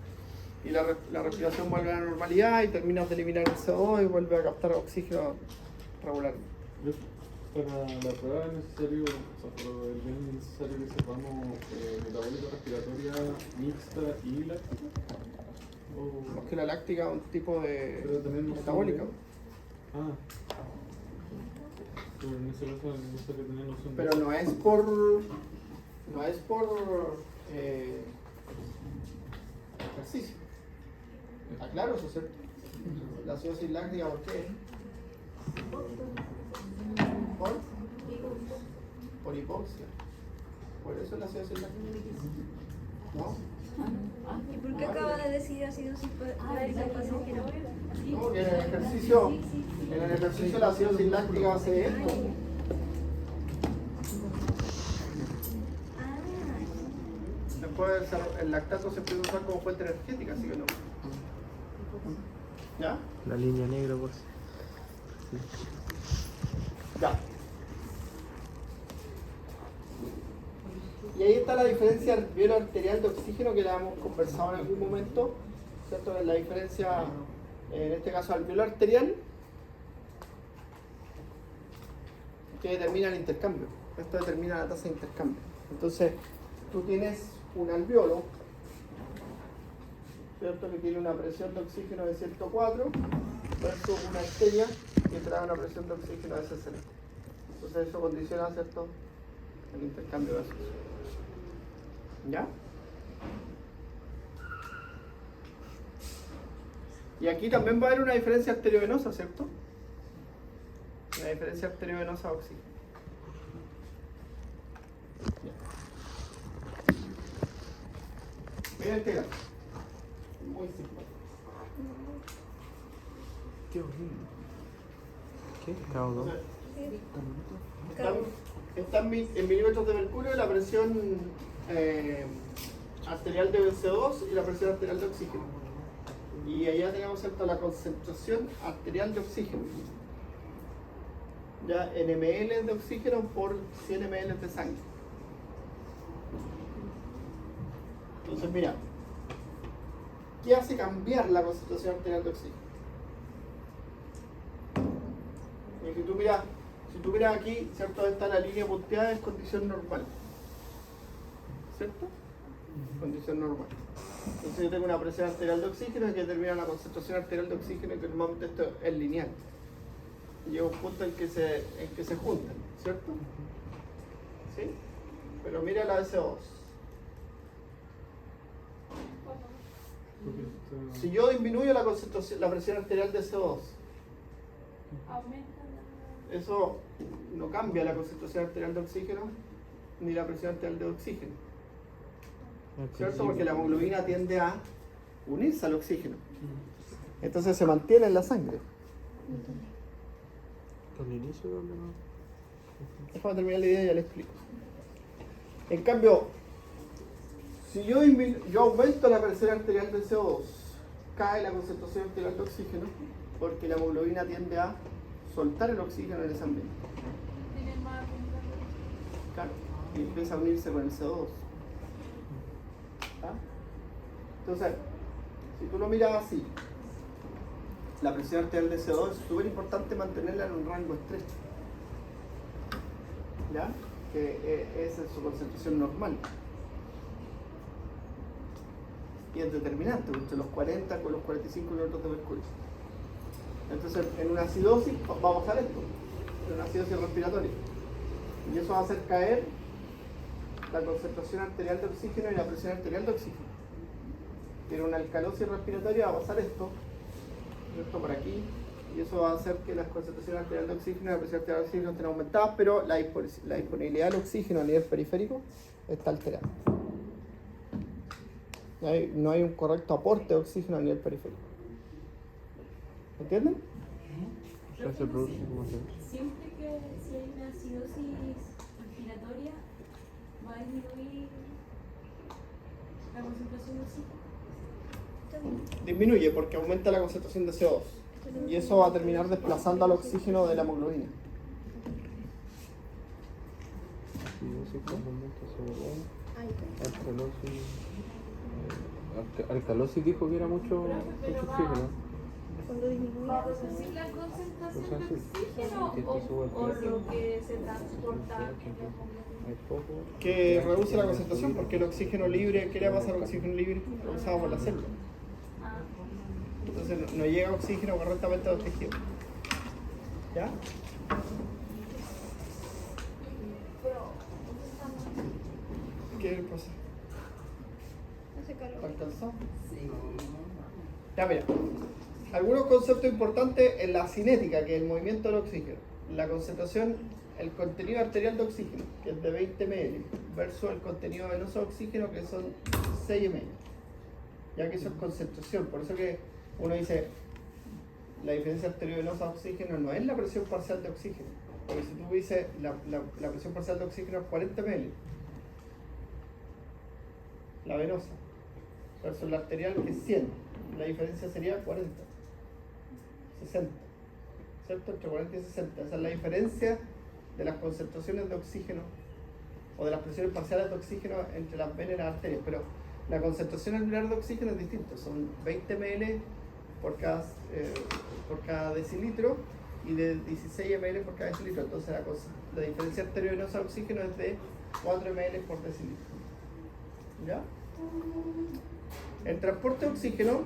y la respiración vuelve a la normalidad y terminas de eliminar el CO2 y vuelve a captar oxígeno regularmente. Para la prueba es necesario, es bien necesario que sepamos metabólica respiratoria mixta y láctica. No es que la láctica es un tipo de Pero también metabólica. Pero en ese caso es necesario tener noción de Pero eso. no es por ejercicio. Está claro eso, ¿cierto? La acidosis láctica, ¿por qué? Por hipoxia. Por eso es la acidosis láctica. ¿No? ¿Y por qué acaba de decir acidosis láctica pasajera? No, que en el ejercicio la acidosis láctica hace esto. Después el lactato se puede usar como fuente energética, así que no. ¿Ya? La línea negra, por si. Ya. Y ahí está la diferencia alveolo arterial de oxígeno que la hemos conversado en algún momento, ¿cierto? La diferencia, en este caso alveolo arterial, que determina el intercambio. Esto determina la tasa de intercambio. Entonces, tú tienes un alveolo, ¿cierto?, que tiene una presión de oxígeno de 104 versus una arteria que trae una presión de oxígeno de 60. Entonces eso condiciona, ¿cierto?, el intercambio de gases. ¿Ya? Y aquí también va a haber una diferencia arteriovenosa, ¿cierto? Una diferencia arteriovenosa de oxígeno. Mira este gato. Muy simple. Qué horrible. ¿Qué? ¿K2? Están en milímetros de mercurio la presión arterial de CO2 y la presión arterial de oxígeno. Y allá tenemos, ¿cierto?, la concentración arterial de oxígeno. Ya en ml de oxígeno por 100 ml de sangre. Entonces, mira, ¿qué hace cambiar la concentración arterial de oxígeno? Porque si tú miras aquí, ¿cierto? Está la línea punteada en condición normal. ¿Cierto? Condición normal. Entonces yo tengo una presión arterial de oxígeno que determina la concentración arterial de oxígeno, y que normalmente esto es lineal. Llega un punto en que se juntan, ¿cierto? ¿Sí? Pero mira la de CO2. Si yo disminuyo la concentración, la presión arterial de CO2, Aumenta eso no cambia la concentración arterial de oxígeno ni la presión arterial de oxígeno, ¿cierto? Porque la hemoglobina tiende a unirse al oxígeno. Entonces se mantiene en la sangre. Al inicio, ¿dónde no? Déjame terminar la idea y ya le explico. En cambio, si yo aumento la presión arterial de CO2, cae la concentración arterial de oxígeno, porque la hemoglobina tiende a soltar el oxígeno en ese ambiente. tiene más Claro, y empieza a unirse con el CO2. ¿Ah? Entonces, si tú lo miras así, la presión arterial de CO2 es súper importante mantenerla en un rango estrecho. ¿Ya? Que esa es su concentración normal. Y es determinante, entre los 40 con los 45 mililitros de mercurio. Entonces, en una acidosis va a pasar esto, en una acidosis respiratoria. Y eso va a hacer caer la concentración arterial de oxígeno y la presión arterial de oxígeno. Y en una alcalosis respiratoria va a pasar esto por aquí, y eso va a hacer que las concentraciones arteriales de oxígeno y la presión arterial de oxígeno estén aumentadas, pero la disponibilidad del oxígeno a nivel periférico está alterada. No hay un correcto aporte de oxígeno a nivel periférico. ¿Entienden? O sea, se produce como que... Siempre que si hay una acidosis respiratoria, va a disminuir la concentración de oxígeno. Disminuye porque aumenta la concentración de CO2. Y eso va a terminar desplazando al oxígeno de la hemoglobina. Acidosis, componente CO2, alcalosis dijo que era mucho oxígeno. Cuando disminuye ¿Va a reducir la concentración de oxígeno o lo que se transporta en la hemoglobina? Que reduce la concentración porque el oxígeno libre, ¿qué le pasa al oxígeno libre? Lo usamos por la célula. Ah, Entonces no llega oxígeno correctamente a los tejidos. ¿Ya? ¿Qué pasa? hace calor. ¿Está alcanzado? Ya, mira. Algunos conceptos importantes en la cinética, que es el movimiento del oxígeno. La concentración, el contenido arterial de oxígeno, que es de 20 ml, versus el contenido venoso de oxígeno, que son 6 ml. Ya que eso es concentración. Por eso que uno dice, la diferencia arteriovenosa de oxígeno no es la presión parcial de oxígeno. Porque si tú dices, la presión parcial de oxígeno es 40 ml, la venosa, versus la arterial, que es 100. La diferencia sería 40, 60, ¿cierto? Entre 40 y 60. Esa es la diferencia de las concentraciones de oxígeno o de las presiones parciales de oxígeno entre las venas y las arterias. Pero la concentración alveolar de oxígeno es distinta, son 20 ml por cada decilitro y de 16 ml por cada decilitro. Entonces la diferencia arteriovenosa de oxígeno es de 4 ml por decilitro. ¿Ya? El transporte de oxígeno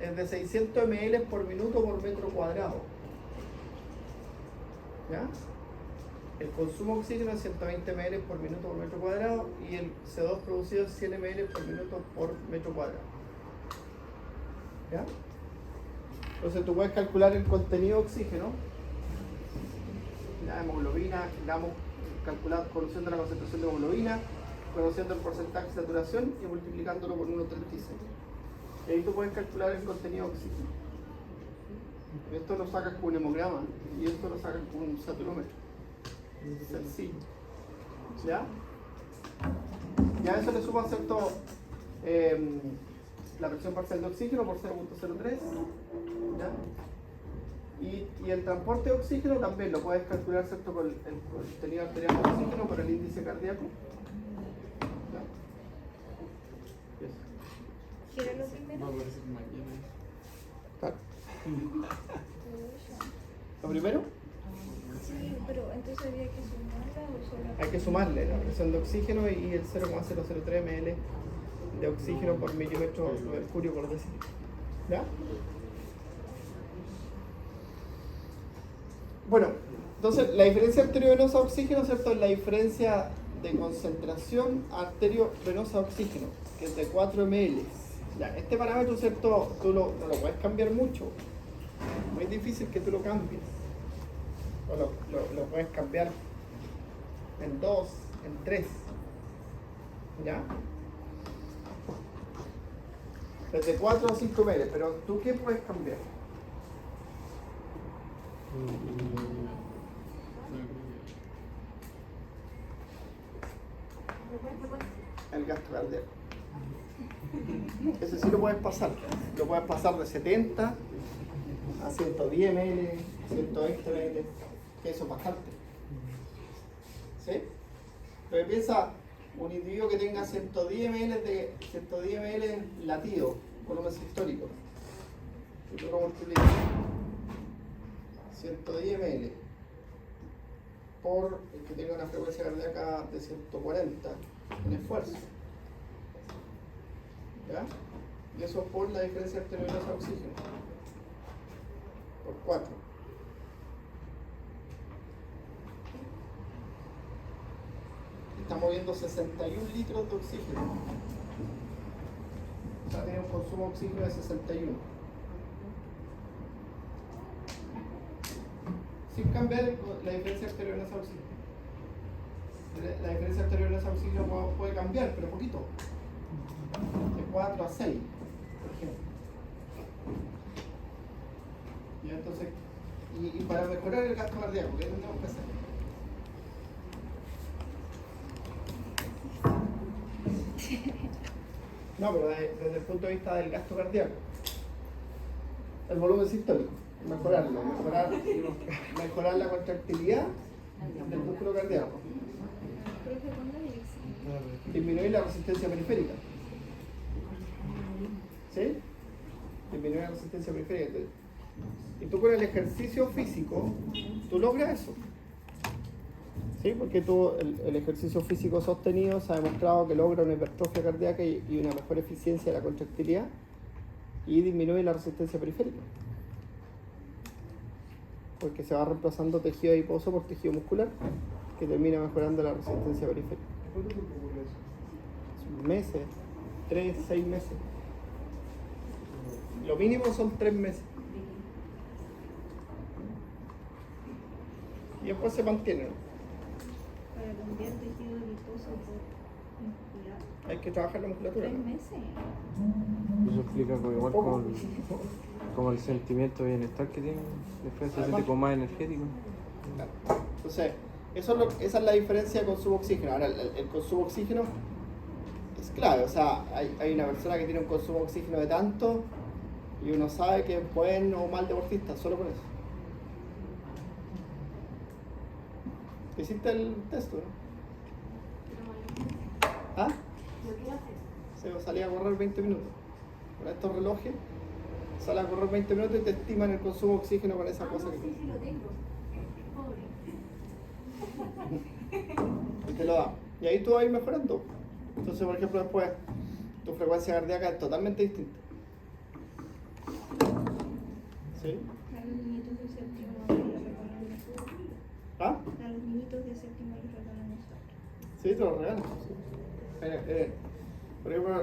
es de 600 ml por minuto por metro cuadrado. ¿Ya? El consumo de oxígeno es 120 ml por minuto por metro cuadrado y el CO2 producido es 100 ml por minuto por metro cuadrado. ¿Ya? Entonces tú puedes calcular el contenido de oxígeno, la hemoglobina, conociendo la concentración de hemoglobina, conociendo el porcentaje de saturación y multiplicándolo por 1,36. Y ahí tú puedes calcular el contenido de oxígeno. Esto lo sacas con un hemograma y esto lo sacas con un saturómetro. Sencillo. ¿Ya? Y a eso le suman, ¿cierto? La presión parcial de oxígeno por 0,03. ¿Ya? Y el transporte de oxígeno también lo puedes calcular, ¿cierto? Con el contenido arterial de oxígeno, por el índice cardíaco. ¿Ya? Eso. ¿Qué era lo primero? Va a aparecer mañana. Claro. ¿Lo primero? Sí, pero entonces había que sumarla o solo. Hay que sumarle la presión de oxígeno y el 0,003 ml de oxígeno por milímetro de mercurio por decilitro. ¿Ya? Bueno, entonces la diferencia arteriovenosa de oxígeno, ¿cierto? Es la diferencia de concentración arteriovenosa de oxígeno, que es de 4 ml. Ya, este parámetro, ¿cierto? Tú no lo puedes cambiar mucho. Muy difícil que tú lo cambies. O lo puedes cambiar en 2, en 3. ¿Ya? Desde 4 a 5 ml, pero ¿tú qué puedes cambiar? El gasto cardíaco. Ese sí lo puedes pasar. Lo puedes pasar de 70 a 110 ml, 120 ml, que eso es bastante. ¿Sí? Pero piensa, un individuo que tenga 110 ml latido, volumen sistólico, y tú lo multiplicas 110 ml por el que tenga una frecuencia cardíaca de 140 en esfuerzo. ¿Ya? Y eso por la diferencia arteriovenosa de oxígeno. Por 4. Estamos viendo 61 litros de oxígeno. O sea, tiene un consumo de oxígeno de 61. Sin cambiar la diferencia arteriovenosa de oxígeno. La diferencia arteriovenosa de oxígeno puede cambiar, pero poquito. De 4 a 6, por ejemplo. Y entonces, y para mejorar el gasto cardíaco, ¿qué tenemos que hacer? No, pero desde el punto de vista del gasto cardíaco, el volumen sistólico, mejorar la contractilidad del músculo cardíaco, Profe, ¿cuándo es el examen? disminuir la resistencia periférica. ¿Sí? Disminuir la resistencia periférica. Y tú con el ejercicio físico, tú logras eso. ¿Sí? Porque el ejercicio físico sostenido se ha demostrado que logra una hipertrofia cardíaca y una mejor eficiencia de la contractilidad y disminuye la resistencia periférica. Porque se va reemplazando tejido adiposo por tejido muscular que termina mejorando la resistencia periférica. ¿Cuánto tiempo ocurre eso? Meses, 3, 6 meses. Lo mínimo son 3 meses. Y después se mantiene, ¿no? Para cambiar tejido adiposo por muscular. Hay que trabajar la musculatura, 3 ¿no? meses. Eso explica igual como el sentimiento de bienestar que tiene, después se siente como más energético. Claro. Entonces, esa es la diferencia de consumo de oxígeno. Ahora, el consumo de oxígeno es clave. O sea, hay una persona que tiene un consumo de oxígeno de tanto y uno sabe que es buen o mal deportista, solo por eso. Hiciste el texto, ¿no? ¿Ah? Se salía a correr 20 minutos. Con estos relojes, sale a correr 20 minutos y te estiman el consumo de oxígeno con esa cosa que tienes. Sí, lo tengo. Pobre. Y te lo da. Y ahí tú vas a ir mejorando. Entonces, por ejemplo, después tu frecuencia cardíaca es totalmente distinta. ¿Sí? A los niñitos de séptimo les regalan eso. ¿Ah? A los niñitos de séptimo les regalan eso. Sí, te lo regalan. Por ejemplo,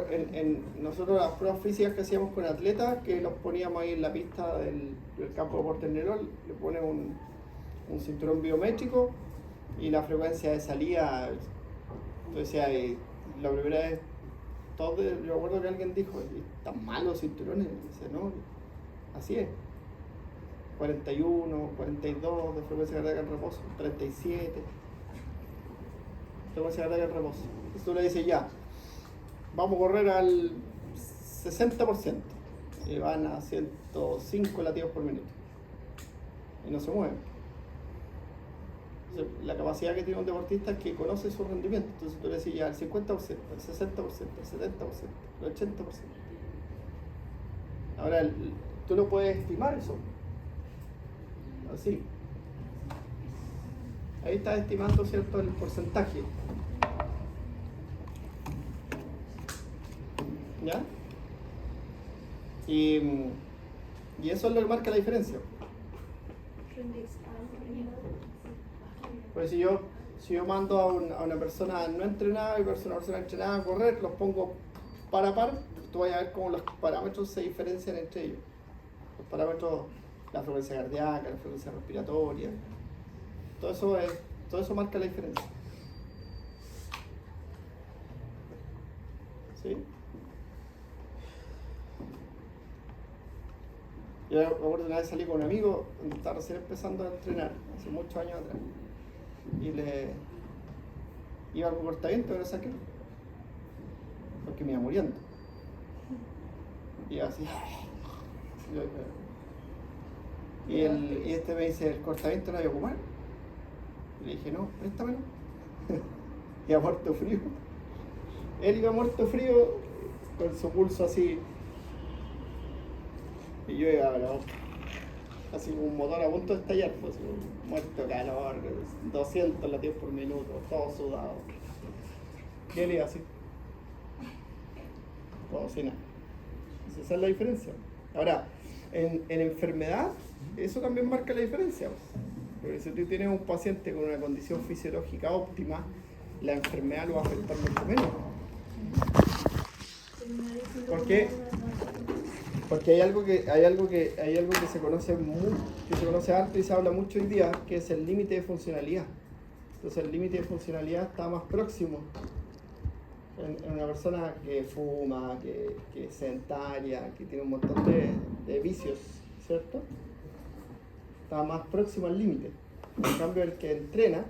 nosotros las pruebas físicas que hacíamos con atletas, que los poníamos ahí en la pista del campo de Porternerol, le ponen un cinturón biométrico y la frecuencia de salida, entonces la primera vez, yo recuerdo que alguien dijo, ¿están malos los cinturones? Y dice, no, así es. 41, 42 de frecuencia cardíaca en reposo, 37 frecuencia cardíaca en reposo. Entonces tú le dices, ya, vamos a correr al 60% y van a 105 latidos por minuto y no se mueven. Entonces, la capacidad que tiene un deportista es que conoce su rendimiento. Entonces tú le decís ya el 50%, el 60%, el 70%, el 80%. Ahora tú no puedes estimar eso. Así. Ahí estás estimando, ¿cierto?, el porcentaje. ¿Ya? Y eso es lo que marca la diferencia. Pues si yo mando a una persona no entrenada y a una persona entrenada a correr, los pongo par a par, tú vas a ver cómo los parámetros se diferencian entre ellos. Los parámetros, la frecuencia cardíaca, la frecuencia respiratoria, todo eso marca la diferencia. ¿Sí? Yo me acuerdo una vez salí con un amigo, estaba recién empezando a entrenar, hace muchos años atrás, y le iba con cortaviento, pero lo saqué, porque me iba muriendo. Y iba así, y este me dice, ¿el cortaviento no hay que ocupar? Y le dije, no, préstamelo. Iba muerto frío. Él iba muerto frío, con su pulso así. Y yo iba, pero, así como un motor a punto de estallar, pues, muerto de calor, 200 latidos por minuto, todo sudado. Y él iba así. Todo sin nada. Entonces, esa es la diferencia. Ahora, en enfermedad, eso también marca la diferencia. Porque si tú tienes un paciente con una condición fisiológica óptima, la enfermedad lo va a afectar mucho menos. ¿Por qué? Porque hay algo que se conoce harto y se habla mucho hoy día, que es el límite de funcionalidad. Entonces el límite de funcionalidad está más próximo en una persona que fuma, que es sedentaria, que tiene un montón de vicios, ¿cierto? Está más próximo al límite. En cambio, el que entrena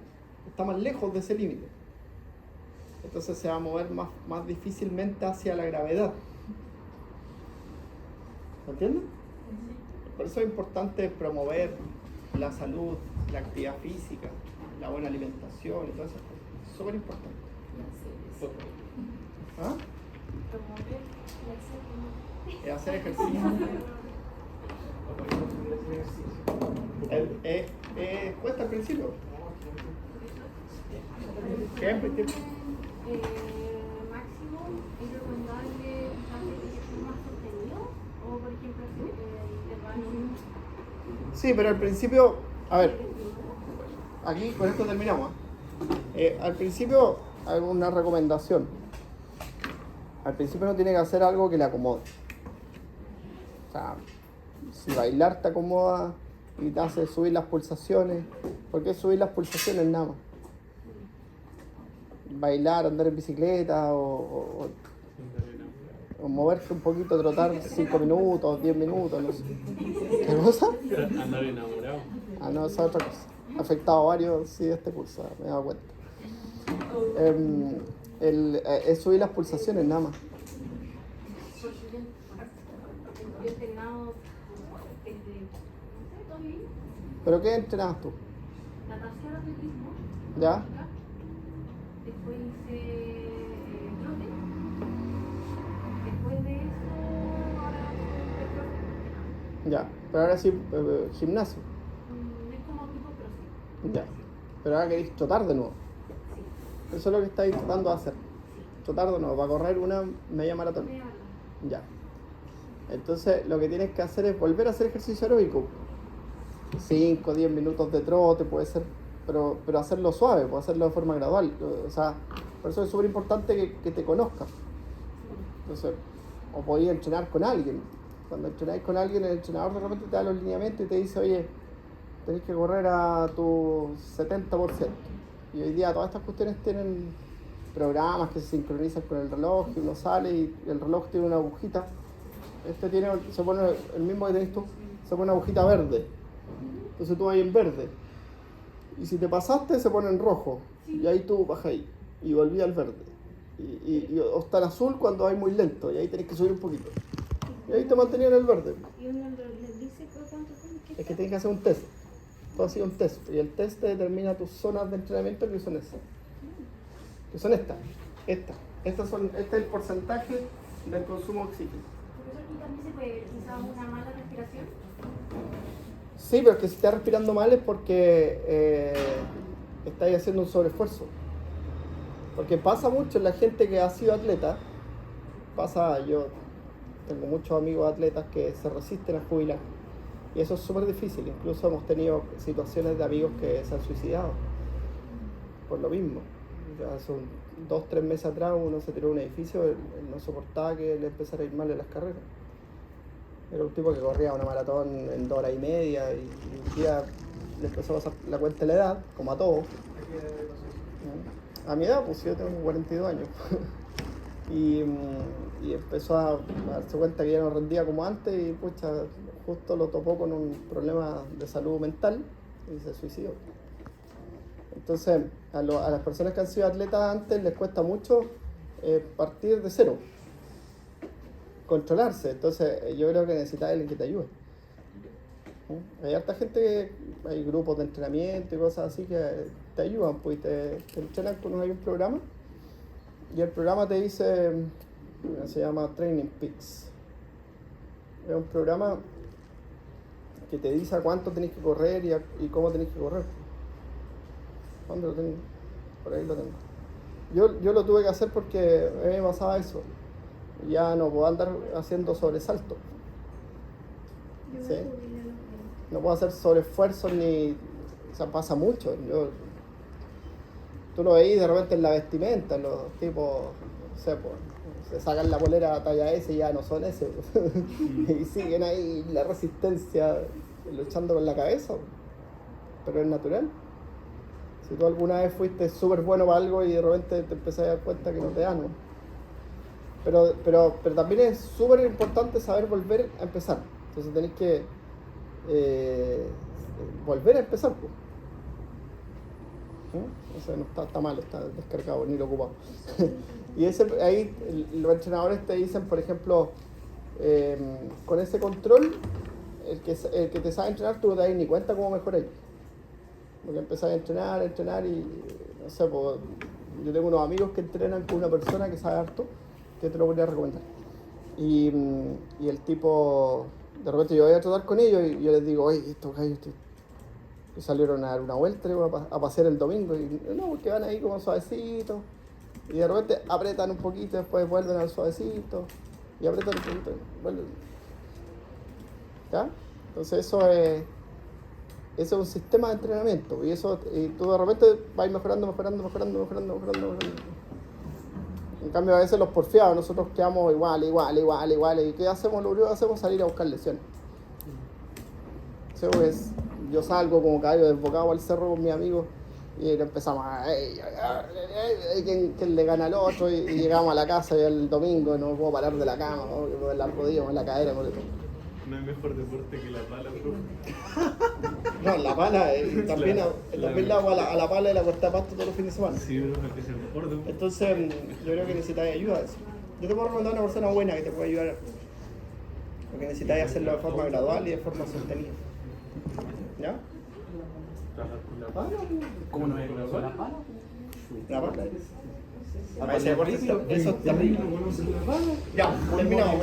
está más lejos de ese límite. Entonces se va a mover más difícilmente hacia la gravedad. ¿Me entiendes? Por eso es importante promover la salud, la actividad física, la buena alimentación y todas esas cosas. Es súper importante. ¿Ah? Es hacer ejercicio. Cuesta al principio. ¿Qué? Máximo, ¿es recomendable hacer ejercicio más contenido? O por ejemplo, intervalos. Sí, pero al principio, a ver, aquí con esto terminamos. Al principio, hago una recomendación. Al principio no tiene que hacer algo que le acomode. O sea, si bailar te acomoda y te hace subir las pulsaciones, ¿por qué subir las pulsaciones nada más? Bailar, andar en bicicleta o moverse un poquito, trotar 5 minutos, 10 minutos, no sé. ¿Qué cosa? Andar enamorado. Ah, no, esa es otra cosa. Ha afectado a varios, sí, este curso, me he dado cuenta. Es subir las pulsaciones nada más. Yo he entrenado desde, ¿Pero qué entrenabas tú? natación, atletismo. ¿Ya? Después hice trote. Después de eso, ahora estoy crossfit. Ya. Pero ahora sí, gimnasio. Es como tipo crossfit. Ya. Pero ahora queréis trotar de nuevo. Eso es lo que estáis tratando de hacer. Trotar de nuevo, para correr una media maratón. Ya. Entonces lo que tienes que hacer es volver a hacer ejercicio aeróbico. 5 o 10 minutos de trote puede ser, pero hacerlo suave, puede hacerlo de forma gradual. O sea, por eso es súper importante que te conozcas. Entonces, o podías entrenar con alguien. Cuando entrenáis con alguien, el entrenador de repente te da los lineamientos y te dice, oye, tenés que correr a tu 70%. Y hoy día todas estas cuestiones tienen programas que se sincronizan con el reloj y uno sale y el reloj tiene una agujita. Se pone el mismo que tenés tú, se pone una agujita verde. Entonces tú vas en verde. Y si te pasaste, se pone en rojo. Y ahí tú bajas ahí. Y volví al verde. O está en azul cuando vas muy lento. Y ahí tenés que subir un poquito. Y ahí te mantenían en el verde. Y uno les dice cuánto tienes que Es que tienes que hacer un test. Tú haces un test. Y el test te determina tus zonas de entrenamiento que son esas. Que son estas. Este es el porcentaje del consumo de oxígeno. ¿Profesor, y también se puede quizás una mala respiración? Sí, pero es que si estás respirando mal es porque estás haciendo un sobreesfuerzo. Porque pasa mucho en la gente que ha sido atleta. Yo tengo muchos amigos atletas que se resisten a jubilar. Y eso es súper difícil. Incluso hemos tenido situaciones de amigos que se han suicidado. Por lo mismo. Ya hace 2-3 meses atrás uno se tiró a un edificio, él no soportaba que le empezara a ir mal en las carreras. Era un tipo que corría una maratón en 2 horas y media y un día le empezó a pasar la cuenta de la edad, como a todos. A mi edad, pues yo tengo 42 años. y empezó a darse cuenta que ya no rendía como antes y pucha, justo lo topó con un problema de salud mental y se suicidó. Entonces, a las personas que han sido atletas antes les cuesta mucho partir de cero, controlarse. Entonces, yo creo que necesitas alguien que te ayude. Hay harta gente, hay grupos de entrenamiento y cosas así que te ayudan, pues te entrenan con un programa y el programa te dice, se llama Training Peaks. Es un programa que te dice a cuánto tenés que correr y cómo tenés que correr. ¿Dónde lo tengo? Por ahí lo tengo. Yo lo tuve que hacer porque a mí me pasaba eso. Ya no puedo andar haciendo sobresaltos. ¿Sí? No puedo hacer sobreesfuerzos ni... O sea, pasa mucho. Tú lo veis de repente en la vestimenta, los tipos, no sé, pues, se sacan la polera talla S y ya no son S. Y siguen ahí la resistencia luchando con la cabeza. Pero es natural. Si tú alguna vez fuiste súper bueno para algo y de repente te empezás a dar cuenta que no te da, ¿no? Pero también es súper importante saber volver a empezar. Entonces tenés que volver a empezar. Pues. O sea, no está malo, está descargado, ni lo ocupado. Y ahí los entrenadores te dicen, por ejemplo, con ese control, el que te sabe entrenar, tú no te das ni cuenta cómo mejorar. Porque empezás a entrenar y, no sé, pues, yo tengo unos amigos que entrenan con una persona que sabe harto, que te lo voy a recomendar. Y el tipo, de repente yo voy a tratar con ellos y yo les digo, oye, estos gallos que salieron a dar una vuelta a pasear el domingo, y no, porque van ahí como suavecitos, y de repente apretan un poquito, después vuelven al suavecito, y apretan un poquito, vuelven. ¿Ya? Entonces eso es un sistema de entrenamiento y tú de repente vas mejorando. En cambio a veces los porfiados, nosotros quedamos igual, y ¿qué hacemos? Lo único que hacemos es salir a buscar lesiones. Pues, yo salgo como caballo desbocado al cerro con mis amigos y empezamos a ¿quién le gana al otro? Y llegamos a la casa y el domingo no puedo parar de la cama, ¿no? Me duele la rodilla, me duele la cadera, No hay mejor deporte que la pala, bro. No, la pala, también la hago a la pala y la cuesta pasto todos los fines de semana. Sí, bro, es el mejor deporte. Entonces, yo creo que necesitáis ayuda a eso. Yo te puedo recomendar a una persona buena que te puede ayudar. Porque necesitáis hacerlo de forma gradual y de forma sostenida. ¿Ya? ¿Trabajar con la Ah, pala? ¿Cómo no es con la pala? La pala. Ah, Eso es terrible. Ya, terminamos.